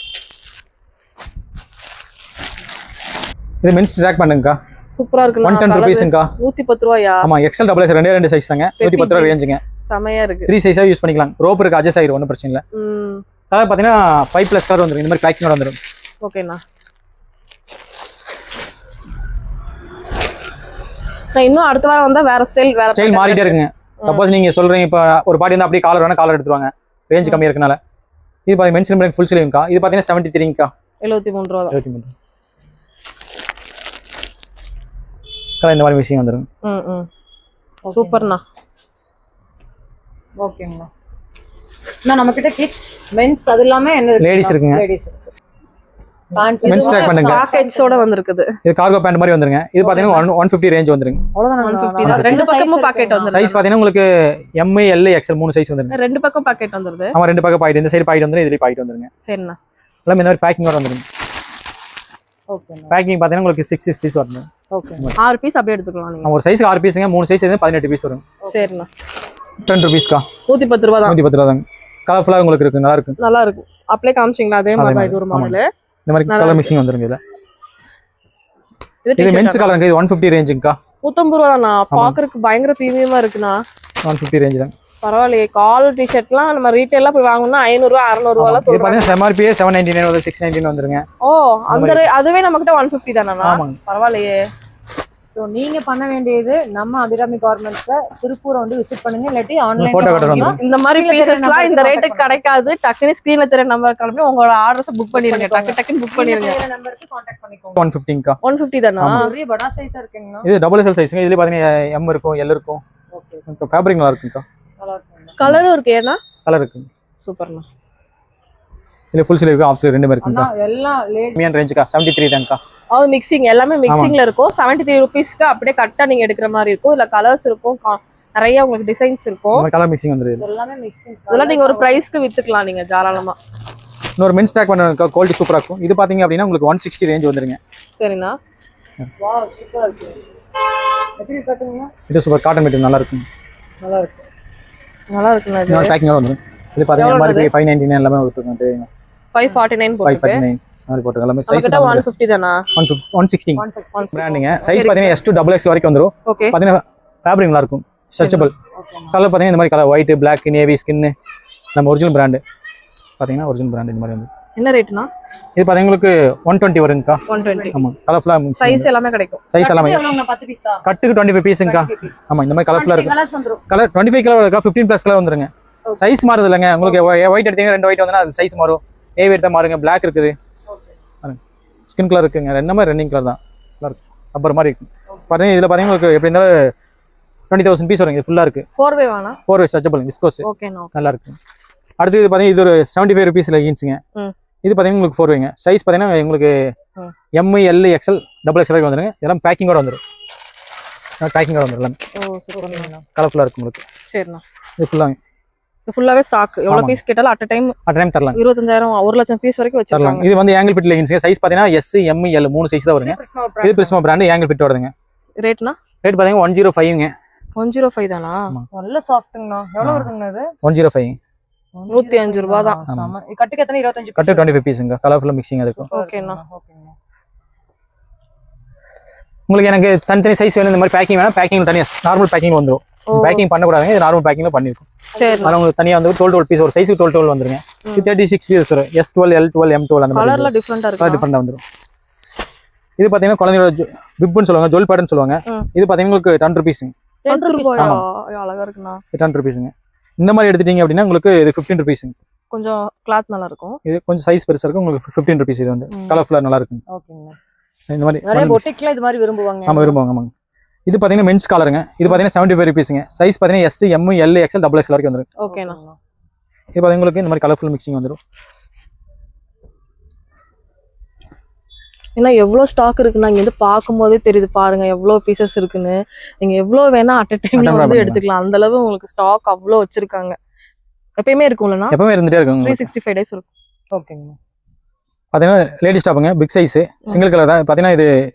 B: இது மென்ஸ் டாக் பண்ணுங்கக்கா.
A: சூப்பரா இருக்கு.
B: 110 ரூபீஸ்ங்கா.
A: 110 ரூபாயா?
B: ஆமா, XL XXL ரெண்டு சைஸ் தாங்க. 110 ரூபாய் ரேஞ்சுங்க.
A: செமையா இருக்கு.
B: 3 சைஸா யூஸ் பண்ணிக்கலாம். ரோப் இருக்கு, அட்ஜஸ்ட் ஆயிரும், ஒண்ணும் பிரச்சனை இல்ல. கலர் பாத்தீங்கன்னா 5+ கலர் வந்துரும். இந்த மாதிரி பேக்கிங்கோட வந்துரும்.
A: ஓகேண்ணா. நான் இன்னும் அடுத்த வாரம் வந்தா வேற ஸ்டைல்
B: மாறிட்டே இருக்குங்க. சப்போஸ் நீங்க சொல்றீங்க இப்ப ஒரு பாடி வந்து அப்படியே காலர் வேணா காலர் எடுத்துருவாங்க. ரேஞ்ச் கம்மியா இருக்கனால. இது பாத்தீங்கன்னா மென்ஸ் ரிம் ஃபுல் ஸ்லீவ்ங்கா. இது பாத்தீங்கன்னா 73ங்கா.
A: 73 ரூபாய்.
B: 73. கலர் இந்த மாதிரி விஷயம் வந்துரும்.
A: சூப்பர்ண்ணா.
C: ஓகேங்கண்ணா. நான் நம்ம கிட்ட கிட்ஸ் மென்ஸ் அது எல்லாமே என்ன இருக்கு?
B: லேடிஸ் இருக்குங்க.
C: லேடிஸ் இருக்கு.
B: மென்ஸ் ட்ராக் பண்ணுங்க.
A: பாக்கெட்ஸோட வந்திருக்குது.
B: இது கார்கோ பேண்ட் மாதிரி வந்துருங்க. இது பாத்தீங்கன்னா 150 ரேஞ்ச் வந்துருங்க.
C: அவ்வளவுதான்
A: 150 தான். ரெண்டு பக்கமும் பாக்கெட் வந்துருது.
B: சைஸ் பாத்தீங்கன்னா உங்களுக்கு M L XL 3 சைஸ் வந்துருங்க.
A: ரெண்டு பக்கம் பாக்கெட் வந்துருது.
B: ஆமா ரெண்டு பக்கம் பாக்கெட். இந்த சைடு பாக்கெட் வந்துரும், இதுல பாக்கெட் வந்துருங்க.
A: சரிண்ணா.
B: எல்லாம் இந்த மாதிரி பேக்கிங்கோட வந்துருங்க.
C: ஓகேண்ணா.
B: பேக்கிங் பாத்தீங்கன்னா உங்களுக்கு 6 பீஸ் வரும்.
C: ஓகே.
A: 6 பீஸ் அப்படியே எடுத்துக்கலாம் நீங்க.
B: ஒரு சைஸ்க்கு 6 பீஸ்ங்க. 3 சைஸ் எது 18 பீஸ் வரும்.
A: சரிண்ணா.
B: 10 ரூபீஸ்க்கா.
A: 110 ரூபாய் தான்.
B: 110 ரூபாய் தாங்க. கலர்ஃபுல்லா உங்களுக்கு இருக்கு, நல்லா இருக்கு.
A: நல்லா இருக்கு. அப்ளை காமிச்சீங்களா? அதே மாதிரி தான் இது ஒரு மாடல்.
B: இந்த மாதிரி கலர் மிக்சிங் வந்துருங்க இதுல. இது மென்ஸ் கலருங்க. இது 150 ரேஞ்சுங்கக்கா.
A: 150 ரூபாய் தானா? பாக்குறதுக்கு பயங்கர பிரீமியமா இருக்குண்ணா.
B: 150 ரேஞ்ச் தான்.
A: பரவாயில்லையே. கால் டிஷர்ட்லாம் நம்ம ரீட்டைலா போய் வாங்கணும்னா 500 ரூபாய் 600 ரூபாய்லாம்
B: இது பாத்தீங்கன்னா MRP 799 வந்து 699 வந்துருங்க.
A: ஓ அந்த அதுவே நம்ம கிட்ட 150 தானா?
B: ஆமாங்க.
A: பரவாயில்லையே.
C: சோ நீங்க பண்ண வேண்டியது நம்ம அபிராமி கார்மெண்ட்ஸ்ல திருப்பூரை வந்து விசிட் பண்ணுங்க, இல்லாட்டி ஆன்லைன்
B: போட்டோ கட்டர் வந்து
A: இந்த மாதிரி பீசஸ்லாம் இந்த ரேட்டுக்கு கிடைக்காது. டக்குனு ஸ்கிரீன்ல தெரிய நம்பர் காமிச்சு உங்களோட ஆர்டர்ஸ் புக் பண்ணிருங்க. டக்குன்னு புக் பண்ணிருங்க.
C: நம்பருக்கு கான்டாக்ட் பண்ணிக்கோங்க.
B: 115க்கா.
A: 150 தானா?
C: ஒரே படா சைஸா இருக்குங்களா?
B: இது டபுள் எக்ஸ்எல் சைஸ்ங்க. இதுல பாத்தீங்கன்னா M இருக்கும், L இருக்கும்.
C: ஓகே.
B: ஃபேப்ரிக் நல்லா இருக்குங்கக்கா.
C: நல்லா இருக்குங்க.
A: கலரும் இருக்கு. ஏன்னா
B: கலர் இருக்கு.
A: சூப்பர்ண்ணா.
B: இல்ல ஃபுல் ஸ்லீவ் ஆஃப் ஸ்லீவ் ரெண்டுமே இருக்குங்கக்கா.
C: அண்ணா எல்லாம் லேட்
B: மீன் ரேஞ்சுக்கா 73 தான்க்கா.
A: அது மிக்சிங் எல்லாமே மிக்சிங்ல இருக்கும். 73 ரூபீஸ்க்கு அப்படியே கட்டா நீங்க எடுக்கிற மாதிரி இருக்கும். இல்ல கலர்ஸ் இருக்கும், நிறைய உங்களுக்கு டிசைன்ஸ் இருக்கும்.
B: இந்த கலர் மிக்சிங் வந்துருது.
C: எல்லாமே மிக்சிங்.
A: இதெல்லாம் நீங்க ஒரு பிரைஸ்க்கு வித்துக்கலாம் நீங்க தாராளமா.
B: இன்னொரு மென்ஸ் ட்ராக் பண்ணுங்க, குவாலிட்டி சூப்பரா இருக்கும். இது பாத்தீங்க அப்படின்னா உங்களுக்கு 160 ரேஞ்ச் வந்துருங்க.
A: சரிண்ணா.
C: வாவ் சூப்பரா இருக்கு. எப்படி கட்டுங்க?
B: இது சூப்பர் காட்டன் மெட்டீரியல் நல்லா இருக்கும்.
C: நல்லா இருக்கு.
A: நல்லா இருக்குண்ணா. இது
B: இன்னொரு பேக்கிங்கோட வந்துரும். இது பாத்தீங்கன்னா MRP 599 எல்லாமே கொடுத்துருக்காங்க.
A: 549 போட்டுருக்கு.
B: 549 மாதிரி போட்டுருக்காங்க. எல்லாமே சைஸ்
A: கிட்ட 150 தானா?
B: 160 பிராண்டுங்க. சைஸ் பாத்தீங்கன்னா S to XXL வரைக்கும் வந்துரும்.
A: ஓகே.
B: பாத்தீங்கன்னா ஃபேப்ரிக் நல்லா இருக்கும், ஸ்ட்ரெச்சபிள். கலர் பாத்தீங்கன்னா இந்த மாதிரி colour white, Black, navy, skin. நம்ம ஒரிஜினல் பிராண்ட் பாத்தீங்கன்னா ஒரிஜினல் பிராண்ட் இந்த மாதிரி வந்து.
A: என்ன ரேட்னா?
B: இது பாத்தீங்கன்னா உங்களுக்கு 120 வருங்கக்கா.
A: 120.
B: ஆமா கலர்ஃபுல்லா
A: சைஸ் எல்லாமே கிடைக்கும்.
B: சைஸ் எல்லாமே
C: எவ்வளவுங்க? 10 பீஸா?
B: கட்டுக்கு 25 பீஸ்ங்கக்கா. ஆமா இந்த மாதிரி கலர்ஃபுல்லா இருக்கு.
C: கலர்ஸ் வந்துரும்.
B: கலர் 25 கலர் இருக்கா, 15 பிளஸ் கலர் வந்துருங்க. சைஸ் மாறுது இல்லைங்க. உங்களுக்கு ஒயிட் எடுத்தீங்கன்னா 2 ஒயிட் வந்தா அது சைஸ் மாறும். ஏவி எடுத்தா மாறுங்க. Black இருக்குது, ஸ்கின் கலர் இருக்குங்க. ரெண்டு மாதிரி ரன்னிங் கலர் தான். நல்லா இருக்கு, ரப்பர் மாதிரி இருக்கு. பாத்தீங்கன்னா இதுல பாத்தீங்கன்னா உங்களுக்கு எப்படி இருந்தாலும் 20,000 பீஸ் வரும். இது ஃபுல்லா இருக்கு.
A: 4 வே வேணா?
B: 4 வே ஸ்ட்ரெச்சபிள் விஸ்கோஸ்.
A: ஓகேண்ணா.
B: நல்லா இருக்கு. அடுத்து இது பாத்தீங்கன்னா இது ஒரு 75 ரூபீஸ் லெகின்ஸ்ங்க. இது பாத்தீங்கன்னா உங்களுக்கு 4 வேங்க. சைஸ் பாத்தீங்கன்னா உங்களுக்கு M L XL XXL வரைக்கும் வந்துருங்க. இதெல்லாம் பேக்கிங்கோட வந்துரும். பேக்கிங்கோட வந்துரும் எல்லாமே.
A: ஓ சூப்பர்ண்ணா.
B: கலர்ஃபுல்லா இருக்கும் உங்களுக்கு.
A: சரிண்ணா.
B: இது ஃபுல்லாங்க.
A: இது ஃபுல்லாவே ஸ்டாக். எவ்வளவு பீஸ் கேட்டாலும் அட் டைம்
B: தரலாம்.
A: 25,000 1 லட்சம் பீஸ் வரைக்கும் வச்சிருக்காங்க.
B: இது வந்து ஆங்கிள் ஃபிட் லெகின்ஸ்ங்க. சைஸ் பாத்தீங்கன்னா S M L 3 சைஸ் தான் வருங்க. இது பிரிஸ்மா பிராண்ட் ஆங்கிள் ஃபிட் வருதுங்க.
A: ரேட்னா?
B: ரேட் பாத்தீங்கன்னா 105ங்க.
A: 105 தானா?
C: நல்ல சாஃப்ட்ங்கண்ணா. எவ்வளவு இருக்குங்க இது?
B: 105.
A: 105 ரூபாய் தான்.
C: கட்டுக்கு எத்தனை? 25
B: கட்டு 25 பீஸ்ங்க. கலர்ஃபுல்லா மிக்சிங் இருக்கும்.
A: ஓகேண்ணா.
C: ஓகேங்க.
B: உங்களுக்கு எனக்கு தனித்தனி சைஸ் வேணும். இந்த மாதிரி பேக்கிங் வேணா பேக்கிங் தனியா நார்மல் பேக்கிங் வந்துரும். பேக்கிங் பண்ண கூடாதுங்க. இது நார்மல் பேக்கிங்ல பண்ணிருக்கும்.
A: சரி.
B: அது உங்களுக்கு தனியா வந்து 12 பீஸ் ஒரு சைஸ்க்கு 12 வந்துருங்க. இது 36 பீஸ் வரும். S12 L12 M12 அந்த மாதிரி
A: கலர்ல டிஃபரண்டா இருக்கு.
B: டிஃபரெண்டா வந்துரும். இது பாத்தீங்கன்னா குழந்தையோட பிப்னு சொல்லுவாங்க, ஜுவல் பேட்டர்ன் சொல்லுவாங்க. இது பாத்தீங்கன்னா உங்களுக்கு 10 ரூபீஸ்ங்க.
A: 10 ரூபாயா? அழகா இருக்குண்ணா.
B: 10 ரூபீஸ்ங்க. இந்த மாதிரி எடுத்துட்டீங்க அப்படின்னா உங்களுக்கு இது 15 ரூபீஸ்ங்க.
A: கொஞ்சம் கிளாத் நல்லா இருக்கும்.
B: இது கொஞ்சம் சைஸ் பெருசா இருக்கும். உங்களுக்கு 15 ரூபீஸ். இது வந்து கலர்ஃபுல்லா நல்லா இருக்கும்.
C: ஓகேங்க.
B: இந்த மாதிரி
C: நிறைய பொட்டிக்ல இது மாதிரி விரும்புவாங்க.
B: ஆமா விரும்புவாங்க. ஆமாங்க. இது பாத்தீங்கன்னா மென்ஸ் காலருங்க. இது பாத்தீங்கன்னா 75 ரூபீஸ்ங்க. சைஸ் பாத்தீங்கன்னா S M L XL XXL வரைக்கும் வந்துரும்.
A: ஓகேண்ணா.
B: இது பாத்தீங்கன்னா உங்களுக்கு இந்த மாதிரி கலர்ஃபுல் மிக்சிங் வந்துரும்.
A: ஏன்னா எவ்வளவு ஸ்டாக் இருக்குன்னா இங்க இருந்து பாக்கும்போதே தெரியுது. பாருங்க எவ்வளவு பீசஸ் இருக்குன்னு. நீங்க எவ்வளவு வேணா அட் டைம்ல வந்து எடுத்துக்கலாம். அந்த அளவு உங்களுக்கு ஸ்டாக் அவ்வளவு வச்சிருக்காங்க. எப்பயுமே இருக்கும்லனா?
B: எப்பவுமே இருந்துட்டே இருக்கும்.
A: 365 டேஸ் இருக்கும்.
C: ஓகேங்க.
B: பாத்தீங்கன்னா லேடிஸ் டாப்புங்க. பிக் சைஸ் சிங்கிள் கலர் தான். பாத்தீங்கன்னா இது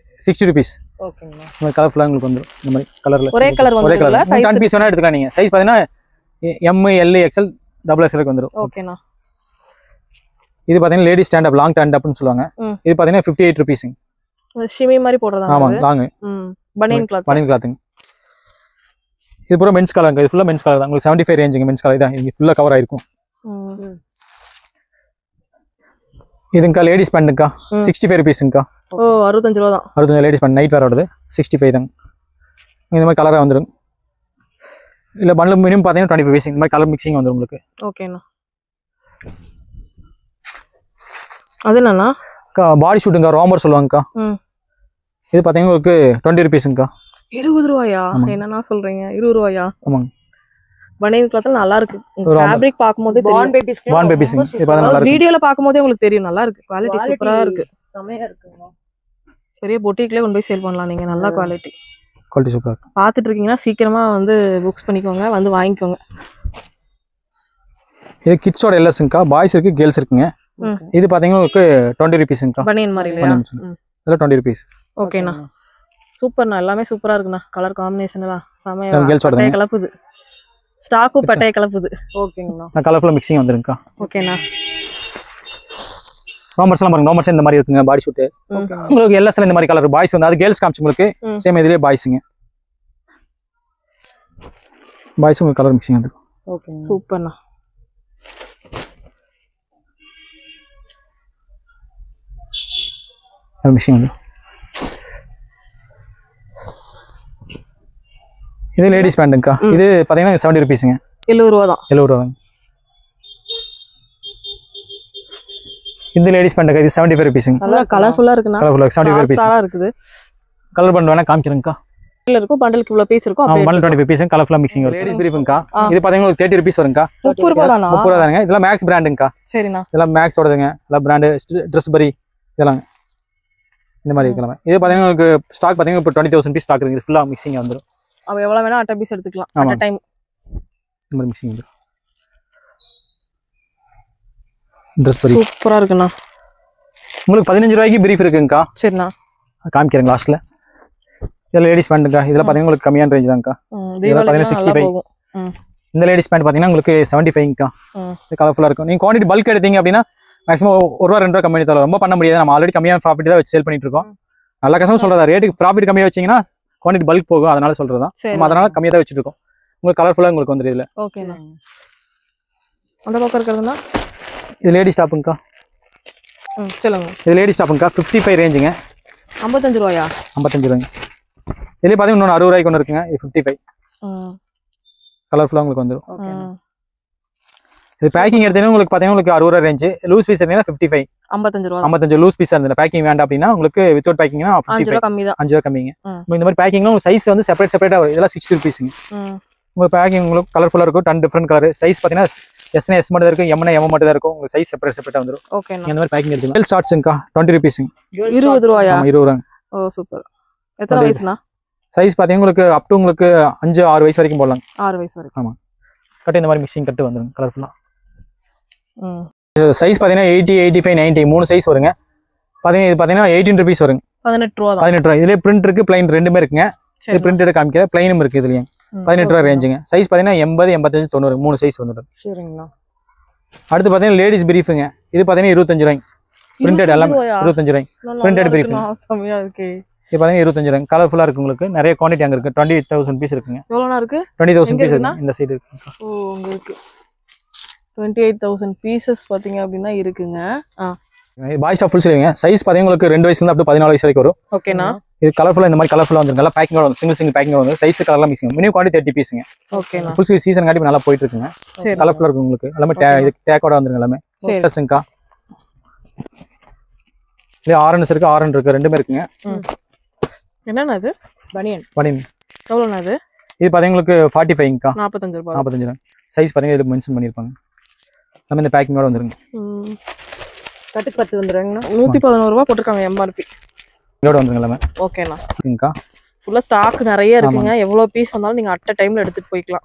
B: 60 ரூபீஸ்.
C: ஓகேங்க.
B: இந்த கலர்ஃபுல்லா உங்களுக்கு வந்துரும். இந்த மாதிரி கலர்ல
A: ஒரே கலர்
B: ஒரே கலர் 10 பீஸ் வேணா எடுத்துக்கலாம் நீங்க. சைஸ் பாத்தீங்கன்னா M L XL XXL வரைக்கும் வந்துரும்.
A: ஓகேண்ணா.
B: இது பாத்தீங்கன்னா lady stand up long stand அப்னு சொல்லுவாங்க. இது பாத்தீங்கன்னா 58 ரூபீஸ்ங்க.
A: ஷிமி மாதிரி போடுறதா?
B: ஆமா லாங்
A: பனியன் கிளாத்.
B: பனியன் கிளாத்ங்க. இது பூரா மென்ஸ் கலர்ங்க. இது ஃபுல்லா மென்ஸ் கலர் தான். உங்களுக்கு 75 ரேஞ்சுங்க. மென்ஸ் கலர் தான். இது ஃபுல்லா கவர் ஆயிருக்கும். இதுங்கா லேடிஸ் பேண்ட்ங்கா 65 ரூபீஸ்ங்கா.
A: ஓ 65 ரூபாய் தான்.
B: 65 லேடிஸ் பேண்ட் நைட் வேர் வருது. 65 தாங்க. இந்த மாதிரி கலரா வந்துரும். இல்ல பண்டல் மினிமம் பாத்தீங்கன்னா 25 பீஸ். இந்த மாதிரி கலர் மிக்சிங் வந்துரும் உங்களுக்கு.
A: ஓகேண்ணா. அது என்னன்னா
B: பாடி ஷூட்டுங்க. ரோமர் சொல்லுவாங்கக்கா. இது பாத்தீங்கன்னா உங்களுக்கு 20 ரூபீஸ்ங்கா.
A: 20 ரூபாயா? என்னன்னா சொல்றீங்க? 20 ரூபாயா?
B: ஆமாங்க.
A: பனியன் கிளாத்ல நல்லா இருக்கு ஃபேப்ரிக் பாக்கும்போதே
C: பான்
A: தெரியும்
C: பேபிஸ்க்கு
B: பான் பேபிஸ் இது பார்த்தா நல்லா இருக்கு.
A: வீடியோல பாக்கும்போதே உங்களுக்கு தெரியும் நல்லா இருக்கு குவாலிட்டி சூப்பரா இருக்கு
C: செமையா இருக்குங்க.
A: பெரிய பொட்டிக்லயே கொண்டு போய் சேல் பண்ணலாம் நீங்க நல்ல குவாலிட்டி
B: குவாலிட்டி சூப்பரா இருக்கு.
A: பாத்துட்டு இருக்கீங்கன்னா சீக்கிரமா வந்து புக்ஸ் பண்ணிக்கோங்க வந்து வாங்கிக்கோங்க
B: இது கிட்ஸோட எல்எஸ்ங்கா பாய்ஸ் இருக்கு கேர்ள்ஸ் இருக்குங்க. இது பாத்தீங்கன்னா உங்களுக்கு 20 rupeesங்கா.
A: பனியன் மாதிரி இல்லையா
B: இதெல்லாம் 20 rupees.
A: ஓகேண்ணா சூப்பர்ண்ணா எல்லாமே சூப்பரா இருக்குண்ணா கலர் காம்பினேஷன் எல்லாம் செமையா
B: கேர்ள்ஸோட
A: பட்டைய கலப்புது ஸ்டாக்கும் பட்டைய கலப்புது
C: ஓகேங்கண்ணா.
B: நான் கலர்ஃபுல்லா மிக்சிங் வந்துருங்கா.
A: ஓகேண்ணா
B: நார்மல்ஸ் எல்லாம் பாருங்க நார்மல்ஸ் இந்த மாதிரி இருக்குங்க பாடி ஷூட். உங்களுக்கு எல்எஸ்ல இந்த மாதிரி கலர் பாய்ஸ் வந்து அது கேர்ள்ஸ் காமிச்சு உங்களுக்கு சேம் இதுலயே பாய்ஸ்ங்க. பாய்ஸ் உங்களுக்கு கலர் மிக்சிங் வந்துரும்.
C: ஓகேங்க.
A: சூப்பர்ண்ணா
B: மிக்சிங் வந்துரும். இது லேடிஸ் பேண்ட்டுங்கா. இது பாத்தீங்கன்னா 70 rupeesங்க.
A: 70 ரூபா தான்
B: 70 ரூபாங்க. இந்த லேடிஸ் பேண்ட்டுக்கா இது 75 rupeesங்க.
A: நல்லா கலர்ஃபுல்லா இருக்குண்ணா
B: கலர்ஃபுல்லா 75 rupees.
A: ஸ்டாரா இருக்குது
B: கலர் பண்ட் வேணா காமிக்கிறேங்கா.
A: இதுல இருக்கும் பண்டலுக்கு இவ்வளவு பீஸ் இருக்கும் அப்படியே
B: 125 rupees கலர்ஃபுல்லா மிக்சிங் வரும். லேடிஸ் பிரீஃப்ங்கா. இது பாத்தீங்கன்னா உங்களுக்கு 30 rupees வருங்கா.
A: 30 ரூபா தானா
B: 30 ரூபா தானுங்க. இதெல்லாம் மேக்ஸ் பிராண்டுங்கா.
A: சரிண்ணா
B: இதெல்லாம் மேக்ஸ் ஓடதுங்க. இதெல்லாம் பிராண்ட் ட்ரெஸ் பரி இதெல்லாம் இந்த மாதிரி இருக்கலாம். இது பாத்தீங்கன்னா உங்களுக்கு ஸ்டாக் பாத்தீங்கன்னா இப்போ 20,000 பீஸ் ஸ்டாக் இருக்கு. இது ஃபுல்லா மிக்சிங் வந்துரும்.
A: அவ எவ்வளவு வேணா அட்ட பீஸ் எடுத்துக்கலாம் அட் டைம்
B: இந்த மாதிரி மிக்சிங் வந்துரும். ட்ரெஸ் பரி
A: சூப்பரா இருக்குண்ணா.
B: உங்களுக்கு 15 ரூபாய்க்கு பிரீஃப் இருக்குங்கா.
A: சரிண்ணா
B: காமிக்கிறேங்க லாஸ்ட்ல. இதெல்லாம் லேடிஸ் பேண்ட்டுங்கா. இதெல்லாம் பாத்தீங்கன்னா உங்களுக்கு கம்மியான ரேஞ்ச் தான்க்கா. இதெல்லாம் பாத்தீங்கன்னா 65. இந்த லேடிஸ் பேண்ட் பாத்தீங்கன்னா உங்களுக்கு 75ங்கா. இது கலர்ஃபுல்லா இருக்கும். நீங்க குவாண்டிட்டி பல்க் எடுத்தீங்க அப்படின்னா மேக்ஸிமம் 1 ரூபா 2 ரூபா கம்மி தரலாம். ரொம்ப பண்ண முடியாது. நம்ம ஆல்ரெடி கம்மியான ப்ராஃபிட் தான் வச்சு சேல் பண்ணிட்டு இருக்கோம். நல்ல கஸ்டமர் சொல்றதா ரேட்டுக்கு ப்ராஃபிட் கம்மியா வச்சீங்கன்னா குவாண்டிட்டி பல்க் போகும். அதனால சொல்றதா நம்ம அதனால கம்மியா தான் வச்சிட்டு இருக்கோம். உங்களுக்கு கலர்ஃபுல்லா உங்களுக்கு வந்துரு இதுல.
A: ஓகேண்ணா அந்த பக்கம் இருக்கிறதுனா
B: இது லேடிஸ் டாப்புங்கா.
A: சொல்லுங்க.
B: இது லேடிஸ் டாப்புங்கா 55 ரேஞ்சுங்க.
A: 55 ரூபாயா
B: 55 ரூபாங்க. இதுல பாத்தீங்கன்னா இன்னொரு 60 ரூபாய்க்கு ஒன்று இருக்குங்க. இது 55 கலர்ஃபுல்லா உங்களுக்கு வந்துரும்.
A: ஓகே
B: இது பேக்கிங் எடுத்தீங்கன்னா உங்களுக்கு பாத்தீங்கன்னா உங்களுக்கு 60 ரூபாய் ரேஞ்ச். லூஸ் பீஸ் எடுத்தீங்கன்னா 55
A: 55 ரூபாய்
B: 55 லூஸ் பீஸ் இருந்தது. பேக்கிங் வேண்டாம் அப்படின்னா உங்களுக்கு வித்வுட் பேக்கிங்னா
A: 5 ரூபாய் கம்மி தான்
B: 5 ரூபாய் கம்மிங்க. இந்த மாதிரி பேக்கிங்ல உங்களுக்கு சைஸ் வந்து செப்பரேட்டா வரும். இதெல்லாம் 60 rupeesங்க. உங்களுக்கு பேக்கிங் உங்களுக்கு கலர்ஃபுல்லா இருக்கும். 10 டிஃபரண்ட் கலர் சைஸ் பாத்தீங்கன்னா S னா S மட்டும் தான் இருக்கும். M னா M மட்டும் தான் இருக்கும். உங்களுக்கு சைஸ் செப்பரேட்டா வந்துரும்.
A: ஓகேண்ணா
B: இந்த மாதிரி பேக்கிங் எடுத்துக்கலாம். வெல் ஷார்ட்ஸ்ங்கா 20 rupeesங்க.
A: 20 ரூபாயா
B: 20 ரூபாங்க.
A: ஓ சூப்பர். எத்தனை வயசுனா
B: சைஸ் பாத்தீங்கன்னா உங்களுக்கு அப் டு உங்களுக்கு 5-6 வயசு வரைக்கும் போடலாம்.
A: 6 வயசு வரைக்கும்.
B: ஆமா கட் இந்த மாதிரி மிக்சிங் கட் வந்துரும் கலர்ஃபுல்லா. சைஸ் பாத்தீங்கன்னா 80 85 90 மூணு சைஸ் வருங்க. பாத்தீங்கன்னா இது பாத்தீங்கன்னா 18 rupees வருங்க.
A: 18 ரூபாய்
B: 18 ரூபாய். இதுல பிரிண்ட் இருக்கு பிளைன் ரெண்டுமே இருக்குங்க. இது பிரிண்டட் காமிக்கிற பிளைனும் இருக்கு இதுலயும். 18 ரூபாய் ரேஞ்சுங்க. சைஸ் பாத்தீங்கன்னா 80 85 90 மூணு சைஸ் வந்துடும்.
C: சரிங்கண்ணா.
B: அடுத்து பாத்தீங்கன்னா லேடிஸ் பிரீஃப்ங்க. இது பாத்தீங்கன்னா 25 ரூபாய். பிரிண்டட் எல்லாமே 25 ரூபாய். பிரிண்டட் பிரீஃப்
A: செமையா இருக்கு.
B: இது பாத்தீங்கன்னா 25 ரூபாய். கலர்ஃபுல்லா இருக்கு. உங்களுக்கு நிறைய குவாண்டிட்டி அங்க இருக்கு. 20,000 பீஸ் இருக்குங்க.
A: எவ்வளவுனா இருக்கு?
B: 20,000 பீஸ் இருக்கு. இந்த சைடு இருக்கு.
A: ஓ அங்க இருக்கு. 28,000 பீசஸ் பாத்தீங்க அப்படினா இருக்குங்க.
B: பாய்ஸ் ஆஃப் ஃபுல் ஸ்லீவ்ங்க. சைஸ் பாத்தீங்கன்னா உங்களுக்கு 2 வயசுல இருந்து அப் டு 14 வயசு வரைக்கும் வரும்.
A: ஓகேனா
B: இது கலர்ஃபுல்லா இந்த மாதிரி கலர்ஃபுல்லா வந்து நல்லா பேக்கிங்கோட வந்து சிங்கிள் பேக்கிங்கோட வந்து சைஸ் கலர்லாம் மிக்சிங். Minimum quantity 30 பீஸ்ங்க.
A: ஓகேனா
B: ஃபுல் ஸ்லீவ் சீசன் காட்டி நல்லா போயிட்டு இருக்குங்க. கலர்ஃபுல்லா இருக்கு உங்களுக்கு. எல்லாமே இது டேக்கோட வந்துருங்க எல்லாமே. ப்ளஸ்ங்கா. இது ஆரஞ்சு இருக்கு ஆரஞ்சு இருக்கு ரெண்டுமே இருக்குங்க.
A: என்னன்னா இது?
B: பனியன்.
A: எவ்வளவுனா இது?
B: இது பாத்தீங்கன்னா உங்களுக்கு 45ங்கா.
A: 45 ரூபாய்.
B: 45 ரூபாய். சைஸ் பாத்தீங்கன்னா இதுல மென்ஷன் பண்ணிருப்பாங்க. நம்ம இந்த பேக்கிங்கோட வந்துருங்க.
C: கட்டுக்கு 10 வந்துருங்கண்ணா.
A: 111 ரூபாய் போட்டுருக்காங்க MRP.
B: இதோட வந்துருங்க எல்லாமே.
A: ஓகேண்ணா.
B: ஓகேங்கா.
A: ஃபுல்லா ஸ்டாக் நிறைய இருக்குங்க. எவ்வளவு பீஸ் வந்தாலும் நீங்க அட் டைம்ல எடுத்துட்டு போய்க்கலாம்.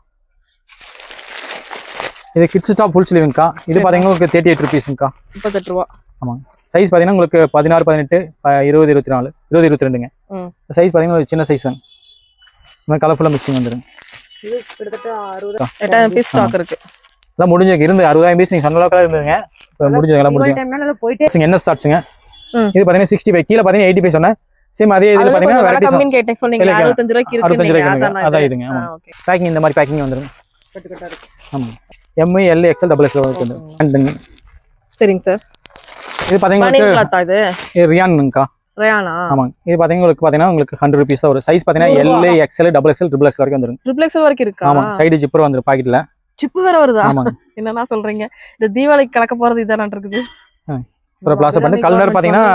B: இது கிட்ஸ் டாப் ஃபுல் ஸ்லீவ்ங்கா. இது பாத்தீங்கன்னா உங்களுக்கு 38 rupeesங்கா.
A: 38 ரூபாய்.
B: ஆமாங்க. சைஸ் பாத்தீங்கன்னா உங்களுக்கு 16 18 20 24 20 22ங்க. சைஸ் பாத்தீங்கன்னா ஒரு சின்ன சைஸ் தான். இந்த கலர்ஃபுல்லா மிக்சிங் வந்துருங்க.
C: இது கிட்டத்தட்ட
A: 8,000 பீஸ் ஸ்டாக் இருக்கு.
B: எல்லாம் முடிஞ்சிருக்கு. இருந்து 60,000 பீஸ் நீங்க சொன்ன அளவுக்கு இருந்துங்க. இப்போ முடிஞ்சது எல்லாம் முடிஞ்சு.
C: டைம்னால போயிட்டே
B: என்ன ஸ்டார்ட்ஸ்ங்க. இது பாத்தீங்கன்னா 65 கீழ பாத்தீங்கன்னா 85 சொன்னேன். சேம் அதே இதுல பாத்தீங்கன்னா வெரைட்டிஸ்
A: கம்மின்னு கேட்டேன் சொன்னீங்க. 65 ரூபாய்க்கு இருக்கு.
B: 65 ரூபாய்க்கு அதான் இதுங்க. ஆமா. பேக்கிங் இந்த மாதிரி பேக்கிங் வந்துருங்க.
C: கட்டுக்கட்டா இருக்கு.
B: ஆமா. M L XL XXL வரைக்கும் வந்துருங்க.
A: சரிங்க சார்.
B: இது பாத்தீங்கன்னா
A: பனியன் கிளாத் இது.
B: இது ரியான்ங்கா.
A: ரியானா?
B: ஆமாங்க. இது பாத்தீங்கன்னா உங்களுக்கு 100 rupees தான் வரும். சைஸ் பாத்தீங்கன்னா L XL XXL XXL வரைக்கும் வந்துருங்க.
A: XXL வரைக்கும் இருக்கா?
B: ஆமா. சைடு ஜிப்பர் வந்துரும் பாக்கெட்ல.
A: சிப்பு வேற வருதா?
B: ஆமாங்க.
A: என்னன்னா சொல்றீங்க? இந்த தீபாவளிக்கு கலக்க போறது இதான இருக்குது.
B: ஒரு பிளாசா பேண்ட் கலர் பாத்தீங்கன்னா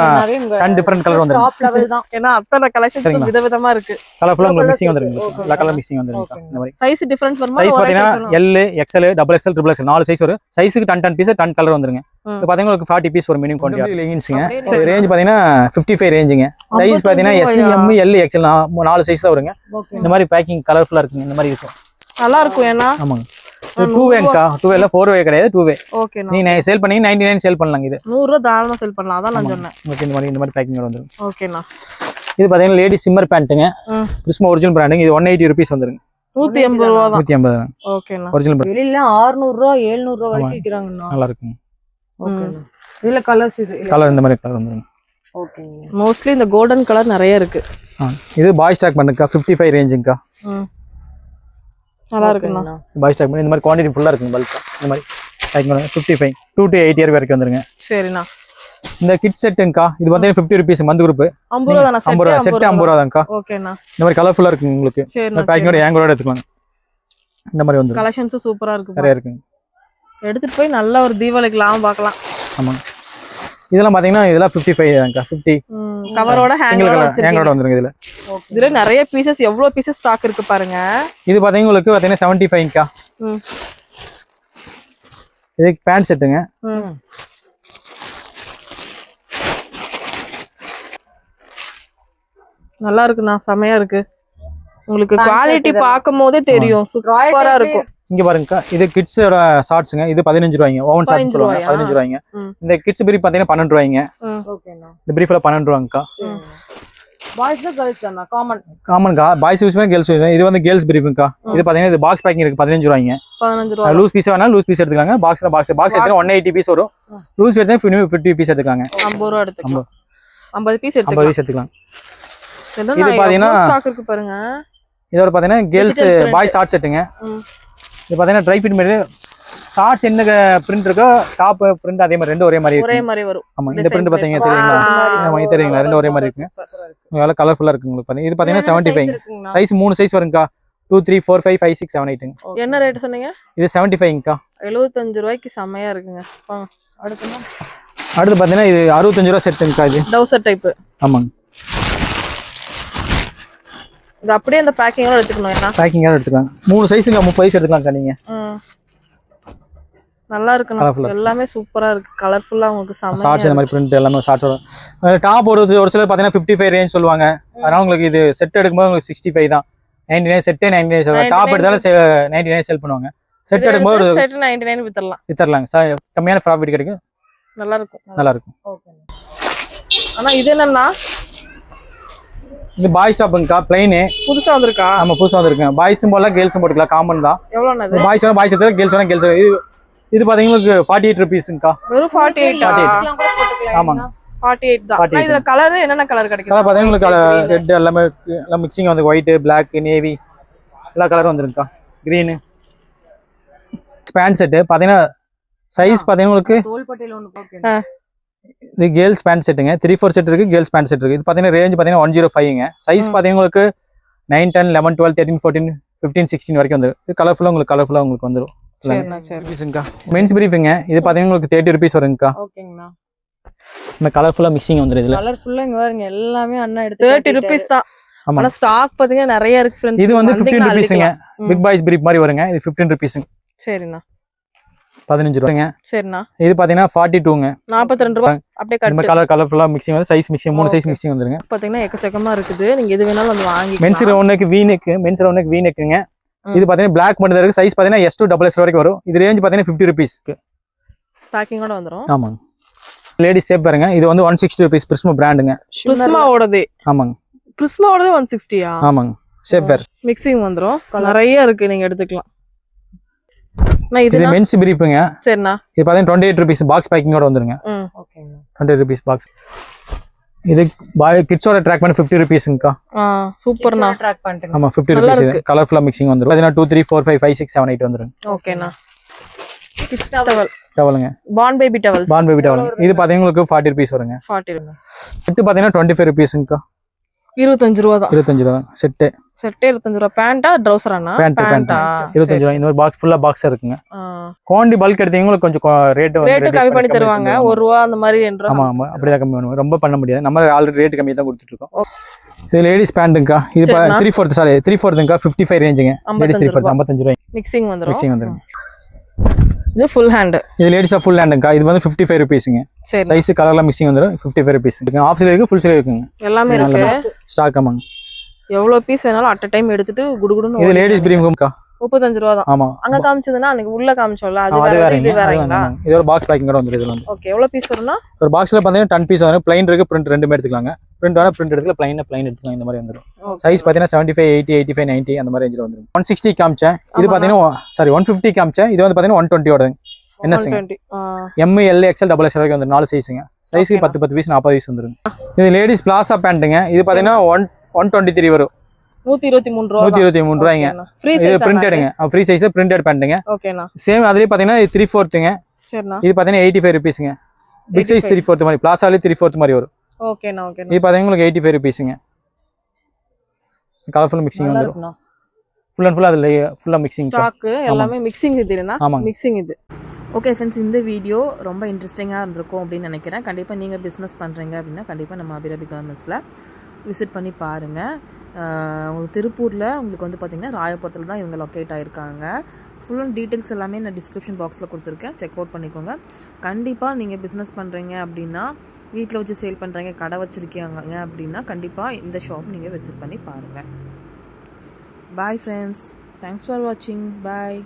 B: 10 டிஃபரெண்ட் கலர் வந்துரும்
C: டாப் லெவல் தான்.
A: ஏன்னா அத்தனை கலெக்ஷன்ஸ் விதவிதமா இருக்கு.
B: கலர்ஃபுல்லா உங்களுக்கு மிக்சிங் வந்துருங்க. எல்லா கலர் மிக்சிங் வந்துருங்க இந்த மாதிரி.
A: சைஸ் டிஃபரன்ஸ் வருமா?
B: சைஸ் பாத்தீங்கன்னா L, XL, XXL, XXL 4 size வரும். சைஸ்க்கு 10 பீஸ் 10 கலர் வந்துருங்க. இப்போ பாத்தீங்கன்னா உங்களுக்கு 40 பீஸ் ஒரு மினிமம் குவாண்டிட்டி லெகின்ஸ்ங்க. ரேஞ்ச் பாத்தீங்கன்னா 55 ரேஞ்சுங்க. சைஸ் பாத்தீங்கன்னா S, M, L, XL 4 size தான் வருங்க. இந்த மாதிரி பேக்கிங் கலர்ஃபுல்லா இருக்குங்க. இந்த மாதிரி இருக்கும்.
A: நல்லா இருக்கும். ஏன்னா
B: ஆமாங்க. 2 வேங்கா 2 வேல 4 வே கிடையாது 2 வே.
A: ஓகே.
B: நீங்க சேல் பண்ணீங்க 99 சேல் பண்ணலாங்க. இது
A: 100 ரூபாய் தாராளமா சேல் பண்ணலாம். அதான் நான் சொன்னேன்.
B: ஓகே. இந்த மாதிரி பேக்கிங் வந்துரும்.
A: ஓகேண்ணா.
B: இது பாத்தீங்கன்னா லேடி சிம்மர் பேண்ட்டுங்க. பிரிஸ்மா ஒரிஜினல் பிராண்டுங்க. இது 180 ரூபீஸ் வந்துருங்க.
A: 180 ரூபாய் தான்.
B: 180.
A: ஓகேண்ணா.
B: Original brand.
C: வெளியில 600 ரூபாய் 700 ரூபாய் வரைக்கும் விக்கிறாங்கண்ணா.
B: நல்லா இருக்குங்க.
C: ஓகேண்ணா. இதுல கலர்ஸ் இது
B: கலர் இந்த மாதிரி கலர் வந்துருங்க.
C: ஓகேங்க.
A: மோஸ்ட்லி இந்த கோல்டன் கலர் நிறைய இருக்கு.
B: இது பாய் ஸ்டாக் பண்ணுங்க 55 ரேஞ்சுங்கக்கா.
A: நல்லா இருக்குண்ணா.
B: பாய் ஸ்டாக் பண்ணி இந்த மாதிரி குவாண்டிட்டி ஃபுல்லா இருக்குங்க. பல்கா இந்த மாதிரி பேக்கிங் பண்ணுங்க 55 2 to 8 இயர் வரைக்கும் வந்துருங்க.
A: சரிண்ணா.
B: இந்த கிட் செட்டுங்கக்கா இது பாத்தீங்கன்னா 50 ரூபீஸ் மந்த் குரூப்
A: 50 ரூபாய் தானா?
B: 50 ரூபாய் செட் 50 ரூபாய் தான்க்கா.
A: ஓகேண்ணா.
B: இந்த மாதிரி கலர்ஃபுல்லா இருக்குங்க உங்களுக்கு.
A: சரிண்ணா.
B: பேக்கிங்கோட ஏங்கலோட எடுத்துக்கலாம். இந்த மாதிரி வந்துரும்.
A: கலெக்ஷன்ஸ் சூப்பரா இருக்கு.
B: நிறைய இருக்குங்க.
A: எடுத்துட்டு போய் நல்ல ஒரு தீபாவளிக்கு லாபம் பார்க்கலாம்.
B: ஆமாங்க. இதெல்லாம் பாத்தீங்கன்னா இதெல்லாம் 55 தான்க்கா. 50
A: கவரோட ஹேங்கரோட வச்சிருக்கீங்க.
B: வந்துருங்க இதுல.
A: இதுல நிறைய பீசஸ் எவ்வளவு பீசஸ் ஸ்டாக் இருக்கு பாருங்க.
B: இது பாத்தீங்கன்னா உங்களுக்கு பாத்தீங்கன்னா 75க்கா. இது பேண்ட் செட்டுங்க.
A: நல்லா இருக்குண்ணா. செமையா இருக்கு. உங்களுக்கு குவாலிட்டி பார்க்கும்போதே தெரியும். சூப்பரா இருக்கும்.
B: இங்க பாருங்கக்கா இது கிட்ஸோட ஷார்ட்ஸ்ங்க. இது 15 ரூபாய்ங்க. ஓவன் ஷார்ட்ஸ் சொல்லுவாங்க. 15 ரூபாய்ங்க. இந்த கிட்ஸ் பிரீஃப் பாத்தீங்கன்னா 12 ரூபாய்ங்க.
C: ஓகேண்ணா.
B: இந்த பிரீஃப்ல 12 ரூபாய்ங்கக்கா.
C: பாய்ஸ் கேர்ள்ஸ் தானா?
B: காமன்க்கா. பாய்ஸ் யூஸ் பண்ணி கேர்ள்ஸ் யூஸ். இது வந்து கேர்ள்ஸ் பிரீஃப்ங்கக்கா. இது பாத்தீங்கன்னா இது பாக்ஸ் பேக்கிங் இருக்கு 15 ரூபாய்ங்க.
A: 15 ரூபாய்.
B: லூஸ் பீஸ் வேணா லூஸ் பீஸ் எடுத்துக்கலாங்க. பாக்ஸ் எடுத்தா 180 பீஸ் வரும். லூஸ் எடுத்தா 50 பீஸ் எடுத்துக்கலாங்க.
A: 50 ரூபாய் எடுத்துக்கலாம். 50 பீஸ்
B: 50 பீஸ் எடுத்துக்கலாம்.
A: இது பாத்தீங்கன்னா ஸ்டாக் இருக்கு பாருங்க.
B: இதோட பாத்தீங்கன்னா கேர்ள்ஸ் பாய்ஸ் ஷார்ட் செட்டுங்க. இது பாத்தீங்கன்னா ட்ரை ஃபிட் மாதிரி ஷார்ட்ஸ் என்ன பிரிண்ட் இருக்கோ டாப் பிரிண்ட் அதே மாதிரி ரெண்டு ஒரே மாதிரி
A: வரும்.
B: ஆமா. இந்த பிரிண்ட் பாத்தீங்க தெரியுங்களா? ஆமா இது தெரியுங்களா? ரெண்டு ஒரே மாதிரி இருக்குங்க. நல்லா கலர்ஃபுல்லா இருக்கு உங்களுக்கு பாத்தீங்க. இது பாத்தீங்கன்னா 75. சைஸ் 3 சைஸ் வருங்கக்கா. 2 3 4 5 5 6 7 8.
A: என்ன ரேட் சொன்னீங்க?
B: இது 75ங்கக்கா.
A: 75 ரூபாய்க்கு செமையா இருக்குங்க.
B: அடுத்து பாத்தீங்கன்னா இது 65 ரூபாய் செட்டுங்கக்கா. இது
A: டவுசர் டைப்.
B: ஆமாங்க.
A: இது அப்படியே அந்த பேக்கிங்கோட எடுத்துக்கணும். என்ன
B: பேக்கிங்கோட எடுத்துக்கலாம். 3 சைஸ்ங்க 30 சைஸ் எடுத்துக்கலாம்க்கா நீங்க.
A: நல்லா இருக்கு. எல்லாமே சூப்பரா இருக்கு. கலர்ஃபுல்லா உங்களுக்கு செமையா
B: ஷார்ட்ஸ் இந்த மாதிரி பிரிண்ட் எல்லாமே ஷார்ட்ஸோட டாப் ஒரு சில பாத்தீங்கன்னா 55 ரேஞ்ச் சொல்லுவாங்க. அதனால உங்களுக்கு இது செட் எடுக்கும்போது உங்களுக்கு 65 தான். 99 செட்டே 99 சொல்லுவாங்க. டாப் எடுத்தாலும் 99 சேல் பண்ணுவாங்க. செட் எடுக்கும்போது
A: 99
B: வித்தரலாங்க. கம்மியான ப்ராஃபிட் கிடைக்கும்.
A: நல்லா இருக்கும்.
C: ஓகே.
A: ஆனா இது என்னன்னா
B: இது பாய் ஸ்டாப்புங்கக்கா. பிளைன்
A: புதுசா வந்திருக்கா?
B: ஆமா புதுசா வந்திருக்குங்க. பாய்ஸும் போடலாம் கேர்ள்ஸும் போட்டுக்கலாம். காமன் தான்.
A: எவ்வளவு இது?
B: பாய்ஸ் வேணா பாய்ஸ் எடுத்துக்கலாம். கேர்ள்ஸ் வேணா கேர்ள்ஸ். இது பாத்தீங்கன்னா 48 ரூபீஸ்ங்கக்கா.
A: வெறும் 48.
B: ஆமாங்க.
A: 48 தான். இதுல கலர் என்னென்ன கலர் கிடைக்கும்?
B: கலர் பாத்தீங்கன்னா உங்களுக்கு ரெட் எல்லாமே எல்லாம் மிக்சிங் வந்து ஒயிட், பிளாக், நேவி எல்லா கலரும் வந்துருங்கக்கா. கிரீன் பேண்ட் செட் பாத்தீங்கன்னா சைஸ் பாத்தீங்கன்னா உங்களுக்கு
C: தோள்பட்டையில ஒன்னு போடுங்க.
B: இது கேர்ள்ஸ் பேண்ட் செட்டுங்க. 3/4 செட் இருக்கு. கேர்ள்ஸ் பேண்ட் செட் இருக்கு. இது பாத்தீங்கன்னா ரேஞ்ச் பாத்தீங்கன்னா 105ங்க. சைஸ் பாத்தீங்கன்னா உங்களுக்கு 9 10 11 12 13 14 15 16 வரைக்கும் வந்துரும். இது கலர்ஃபுல்லா உங்களுக்கு வந்துரும். சரிங்கக்கா. மென்ஸ் பிரீஃப்ங்க. இது பாத்தீங்கன்னா உங்களுக்கு 30 ரூபீஸ் வருங்கக்கா.
C: ஓகேங்கண்ணா.
B: இந்த கலர்ஃபுல்லா மிக்சிங் வந்துரும். இதுல
C: கலர்ஃபுல்லா இங்க பாருங்க எல்லாமே அண்ணா எடுத்து
A: 30 ரூபீஸ் தான். ஆனா ஸ்டாக் பாத்தீங்கன்னா நிறைய இருக்கு फ्रेंड्स.
B: இது வந்து 15 ரூபீஸ்ங்க. பிக் பாய்ஸ் பிரீஃப் மாதிரி வருங்க. இது 15 ரூபீஸ்ங்க.
A: சரிண்ணா.
B: 15 ரூபாய்ங்க.
A: சரிண்ணா.
B: இது பாத்தீங்கன்னா 42ங்க.
A: 42 ரூபாய். அப்படியே கட்.
B: இந்த கலர்ஃபுல்லா மிக்சிங் வந்து சைஸ் மிக்சிங் 3 சைஸ் மிக்சிங் வந்துருங்க.
A: பாத்தீங்கன்னா எக்கச்சக்கமா இருக்குது. நீங்க எது வேணாலும் வந்து வாங்கிக்கலாம்.
B: மென்ஸ் ரவுண்டுக்கு V நெக்குங்க. இது பாத்தீங்கன்னா பிளாக் மட்டும் இருக்கு. சைஸ் பாத்தீங்கன்னா S to XS வரைக்கும் வரும். இது ரேஞ்ச் பாத்தீங்கன்னா 50 ரூபீஸ்.
A: பேக்கிங்கோட வந்துரும்.
B: ஆமாங்க. லேடிஸ் சேஃப் பாருங்க. இது வந்து 160 ரூபீஸ். பிரிஸ்மா பிராண்டுங்க.
A: பிரிஸ்மாவோடது.
B: ஆமாங்க.
A: பிரிஸ்மாவோடது 160யா?
B: ஆமாங்க. சேஃப் வேர்
A: மிக்சிங் வந்துரும். நிறைய இருக்கு. நீங்க எடுத்துக்கலாம்.
B: இது மென்ஸ் பிரீஃப்ங்க.
A: சரிண்ணா.
B: இது பாத்தீங்கன்னா 28 ரூபீஸ் பாக்ஸ் பேக்கிங்கோட வந்துருங்க.
C: ஓகேங்க.
B: 28 ரூபீஸ் பாக்ஸ். இது பாய் கிட்ஸோட ட்ராக் பண்ண 50 ரூபீஸ்ங்கக்கா.
A: சூப்பர்ண்ணா.
C: ட்ராக் பண்ணிட்டு.
B: ஆமா 50 ரூபீஸ். இது கலர்ஃபுல்லா மிக்சிங் வந்துரும். பாத்தீங்கன்னா 2 3 4 5 5 6 7 8 வந்துரும்.
A: ஓகேண்ணா. Kids towel.
B: டவலுங்க.
A: பான் பேபி டவல்ஸ்.
B: பான் பேபி டவல். இது பாத்தீங்கன்னா உங்களுக்கு 40 ரூபீஸ் வருங்க.
A: 40 ரூபாய்.
B: செட் பாத்தீங்கன்னா 25 ரூபீஸ்ங்கக்கா.
A: 25 ரூபாய் தான்.
B: 25 ரூபாய் செட்.
A: செட்டே 25 ரூபா. பேண்டா ட்ரவுசரானா?
B: பேண்ட் 25 ரூபாய். இந்த ஒரு பாக்ஸ் ஃபுல்லா பாக்ஸ் இருக்குங்க. குவாண்டி பல்க் எடுத்தீங்கன்னா கொஞ்சம் ரேட்
A: கம்மி பண்ணி தருவாங்க. 1 ரூபா அந்த மாதிரி 2 ரூபா.
B: ஆமா ஆமா அப்படியே கம்மி பண்ணுவோம். ரொம்ப பண்ண முடியாது. நம்ம ஆல்ரெடி ரேட் கம்மி தான் கொடுத்துட்டு இருக்கோம். இது லேடிஸ் பேண்ட்ங்கா. இது 3/4ங்கா 55 ரேஞ்சுங்க. லேடிஸ் 3/4 55 ரூபாய்.
A: மிக்சிங் வந்துரும்.
B: இது
A: ஃபுல் ஹேண்ட்.
B: இது லேடிஸா ஃபுல் ஹேண்டுங்கா. இது வந்து 55 ரூபீஸ்ங்க. சைஸ் கலர்ல மிக்சிங் வந்துரும். 55 ரூபீஸ். ஆஃப் ஸ்லீவ் இருக்கு, ஃபுல் ஸ்லீவ் இருக்குங்க.
A: எல்லாமே இருக்கு.
B: ஸ்டாக் ஆமாங்க.
A: எவ்வளவு பீஸ் வேணாலும் அட் a டைம் எடுத்துட்டு குடுகுடுன்னு.
B: இது லேடிஸ் பிரீமியம்க்கா.
A: 35 ரூபா தான்.
B: ஆமா.
A: அங்க காமிச்சதுனா அன்னைக்கு உள்ள காமிச்சோம்ல அது வேற இது வேறங்களா?
B: இது ஒரு பாக்ஸ் பேக்கிங் கூட வந்துருது இதுல.
A: ஓகே எவ்வளவு பீஸ் வரும்னா? ஒரு
B: பாக்ஸ்ல பாத்தீங்கன்னா 10 பீஸ் வரும். ப்ளைன் இருக்கு, பிரிண்ட் ரெண்டுமே எடுத்துக்கலாங்க. பிரிண்ட் வேணா பிரிண்ட் எடுத்துக்கலாம், ப்ளைன் எடுத்துக்கலாம். இந்த மாதிரி வந்துரும். சைஸ் பாத்தீங்கன்னா 75 80 85 90 அந்த மாதிரி ரேஞ்சில வந்துரும். 160 காமிச்சேன். இது பாத்தீங்கன்னா 150 காமிச்சேன். இது வந்து பாத்தீங்கன்னா 120 வருதுங்க. என்னங்க? M L XL XXL வரைக்கும் வந்து 4 சைஸ்ங்க. சைஸ்க்கு 10 பீஸ் 40 பீஸ் வந்துரும். இது லேடிஸ் பிளாசா பேண்ட்ங்க. இது பாத்தீங்கன்னா 123 வரும்.
A: 123 ரூபாய்.
B: 123 ரூபாய்ங்க. இது பிரிண்டட்ங்க. ஃப்ரீ சைஸ் பிரிண்டட் பேண்ட்ங்க.
A: ஓகேண்ணா.
B: சேம் அதுலயே பாத்தீங்கன்னா 3/4ங்க. சரிண்ணா. இது பாத்தீங்கன்னா 85 ரூபீஸ்ங்க. பிக் சைஸ் 3/4 மாதிரி. பிளாசால 3/4 மாதிரி வரும்.
A: ஓகேண்ணா ஓகேண்ணா.
B: இது பாத்தீங்கன்னா உங்களுக்கு 85 ரூபீஸ்ங்க. கலர்ஃபுல் மிக்சிங் வந்துரும். ஃபுல் அண்ட் ஃபுல் அதுல ஃபுல்லா மிக்சிங்.
A: ஸ்டாக் எல்லாமே மிக்சிங் இதுனா. மிக்சிங் இது. ஓகே ஃப்ரெண்ட்ஸ், இந்த வீடியோ ரொம்ப இன்ட்ரெஸ்டிங்காக இருந்திருக்கும் அப்படின்னு நினைக்கிறேன். கண்டிப்பாக நீங்கள் பிஸ்னஸ் பண்ணுறீங்க அப்படின்னா கண்டிப்பாக நம்ம அபிராமி கார்மெண்ட்ஸில் விசிட் பண்ணி பாருங்கள். உங்களுக்கு திருப்பூரில் உங்களுக்கு வந்து பார்த்திங்கன்னா ராயபுரத்தில் தான் இவங்க லொக்கேட் ஆகிருக்காங்க. ஃபுல் அண்ட் டீட்டெயில்ஸ் எல்லாமே நான் டிஸ்கிரிப்ஷன் பாக்ஸில் கொடுத்துருக்கேன். செக் அவுட் பண்ணிக்கோங்க. கண்டிப்பாக நீங்கள் பிஸ்னஸ் பண்ணுறீங்க அப்படின்னா, வீட்டில் வச்சு சேல் பண்ணுறீங்க, கடை வச்சுருக்கீங்க அப்படின்னா கண்டிப்பாக இந்த ஷாப் நீங்கள் விசிட் பண்ணி பாருங்கள். பாய் ஃப்ரெண்ட்ஸ், தேங்க்ஸ் ஃபார் வாட்சிங். பாய்.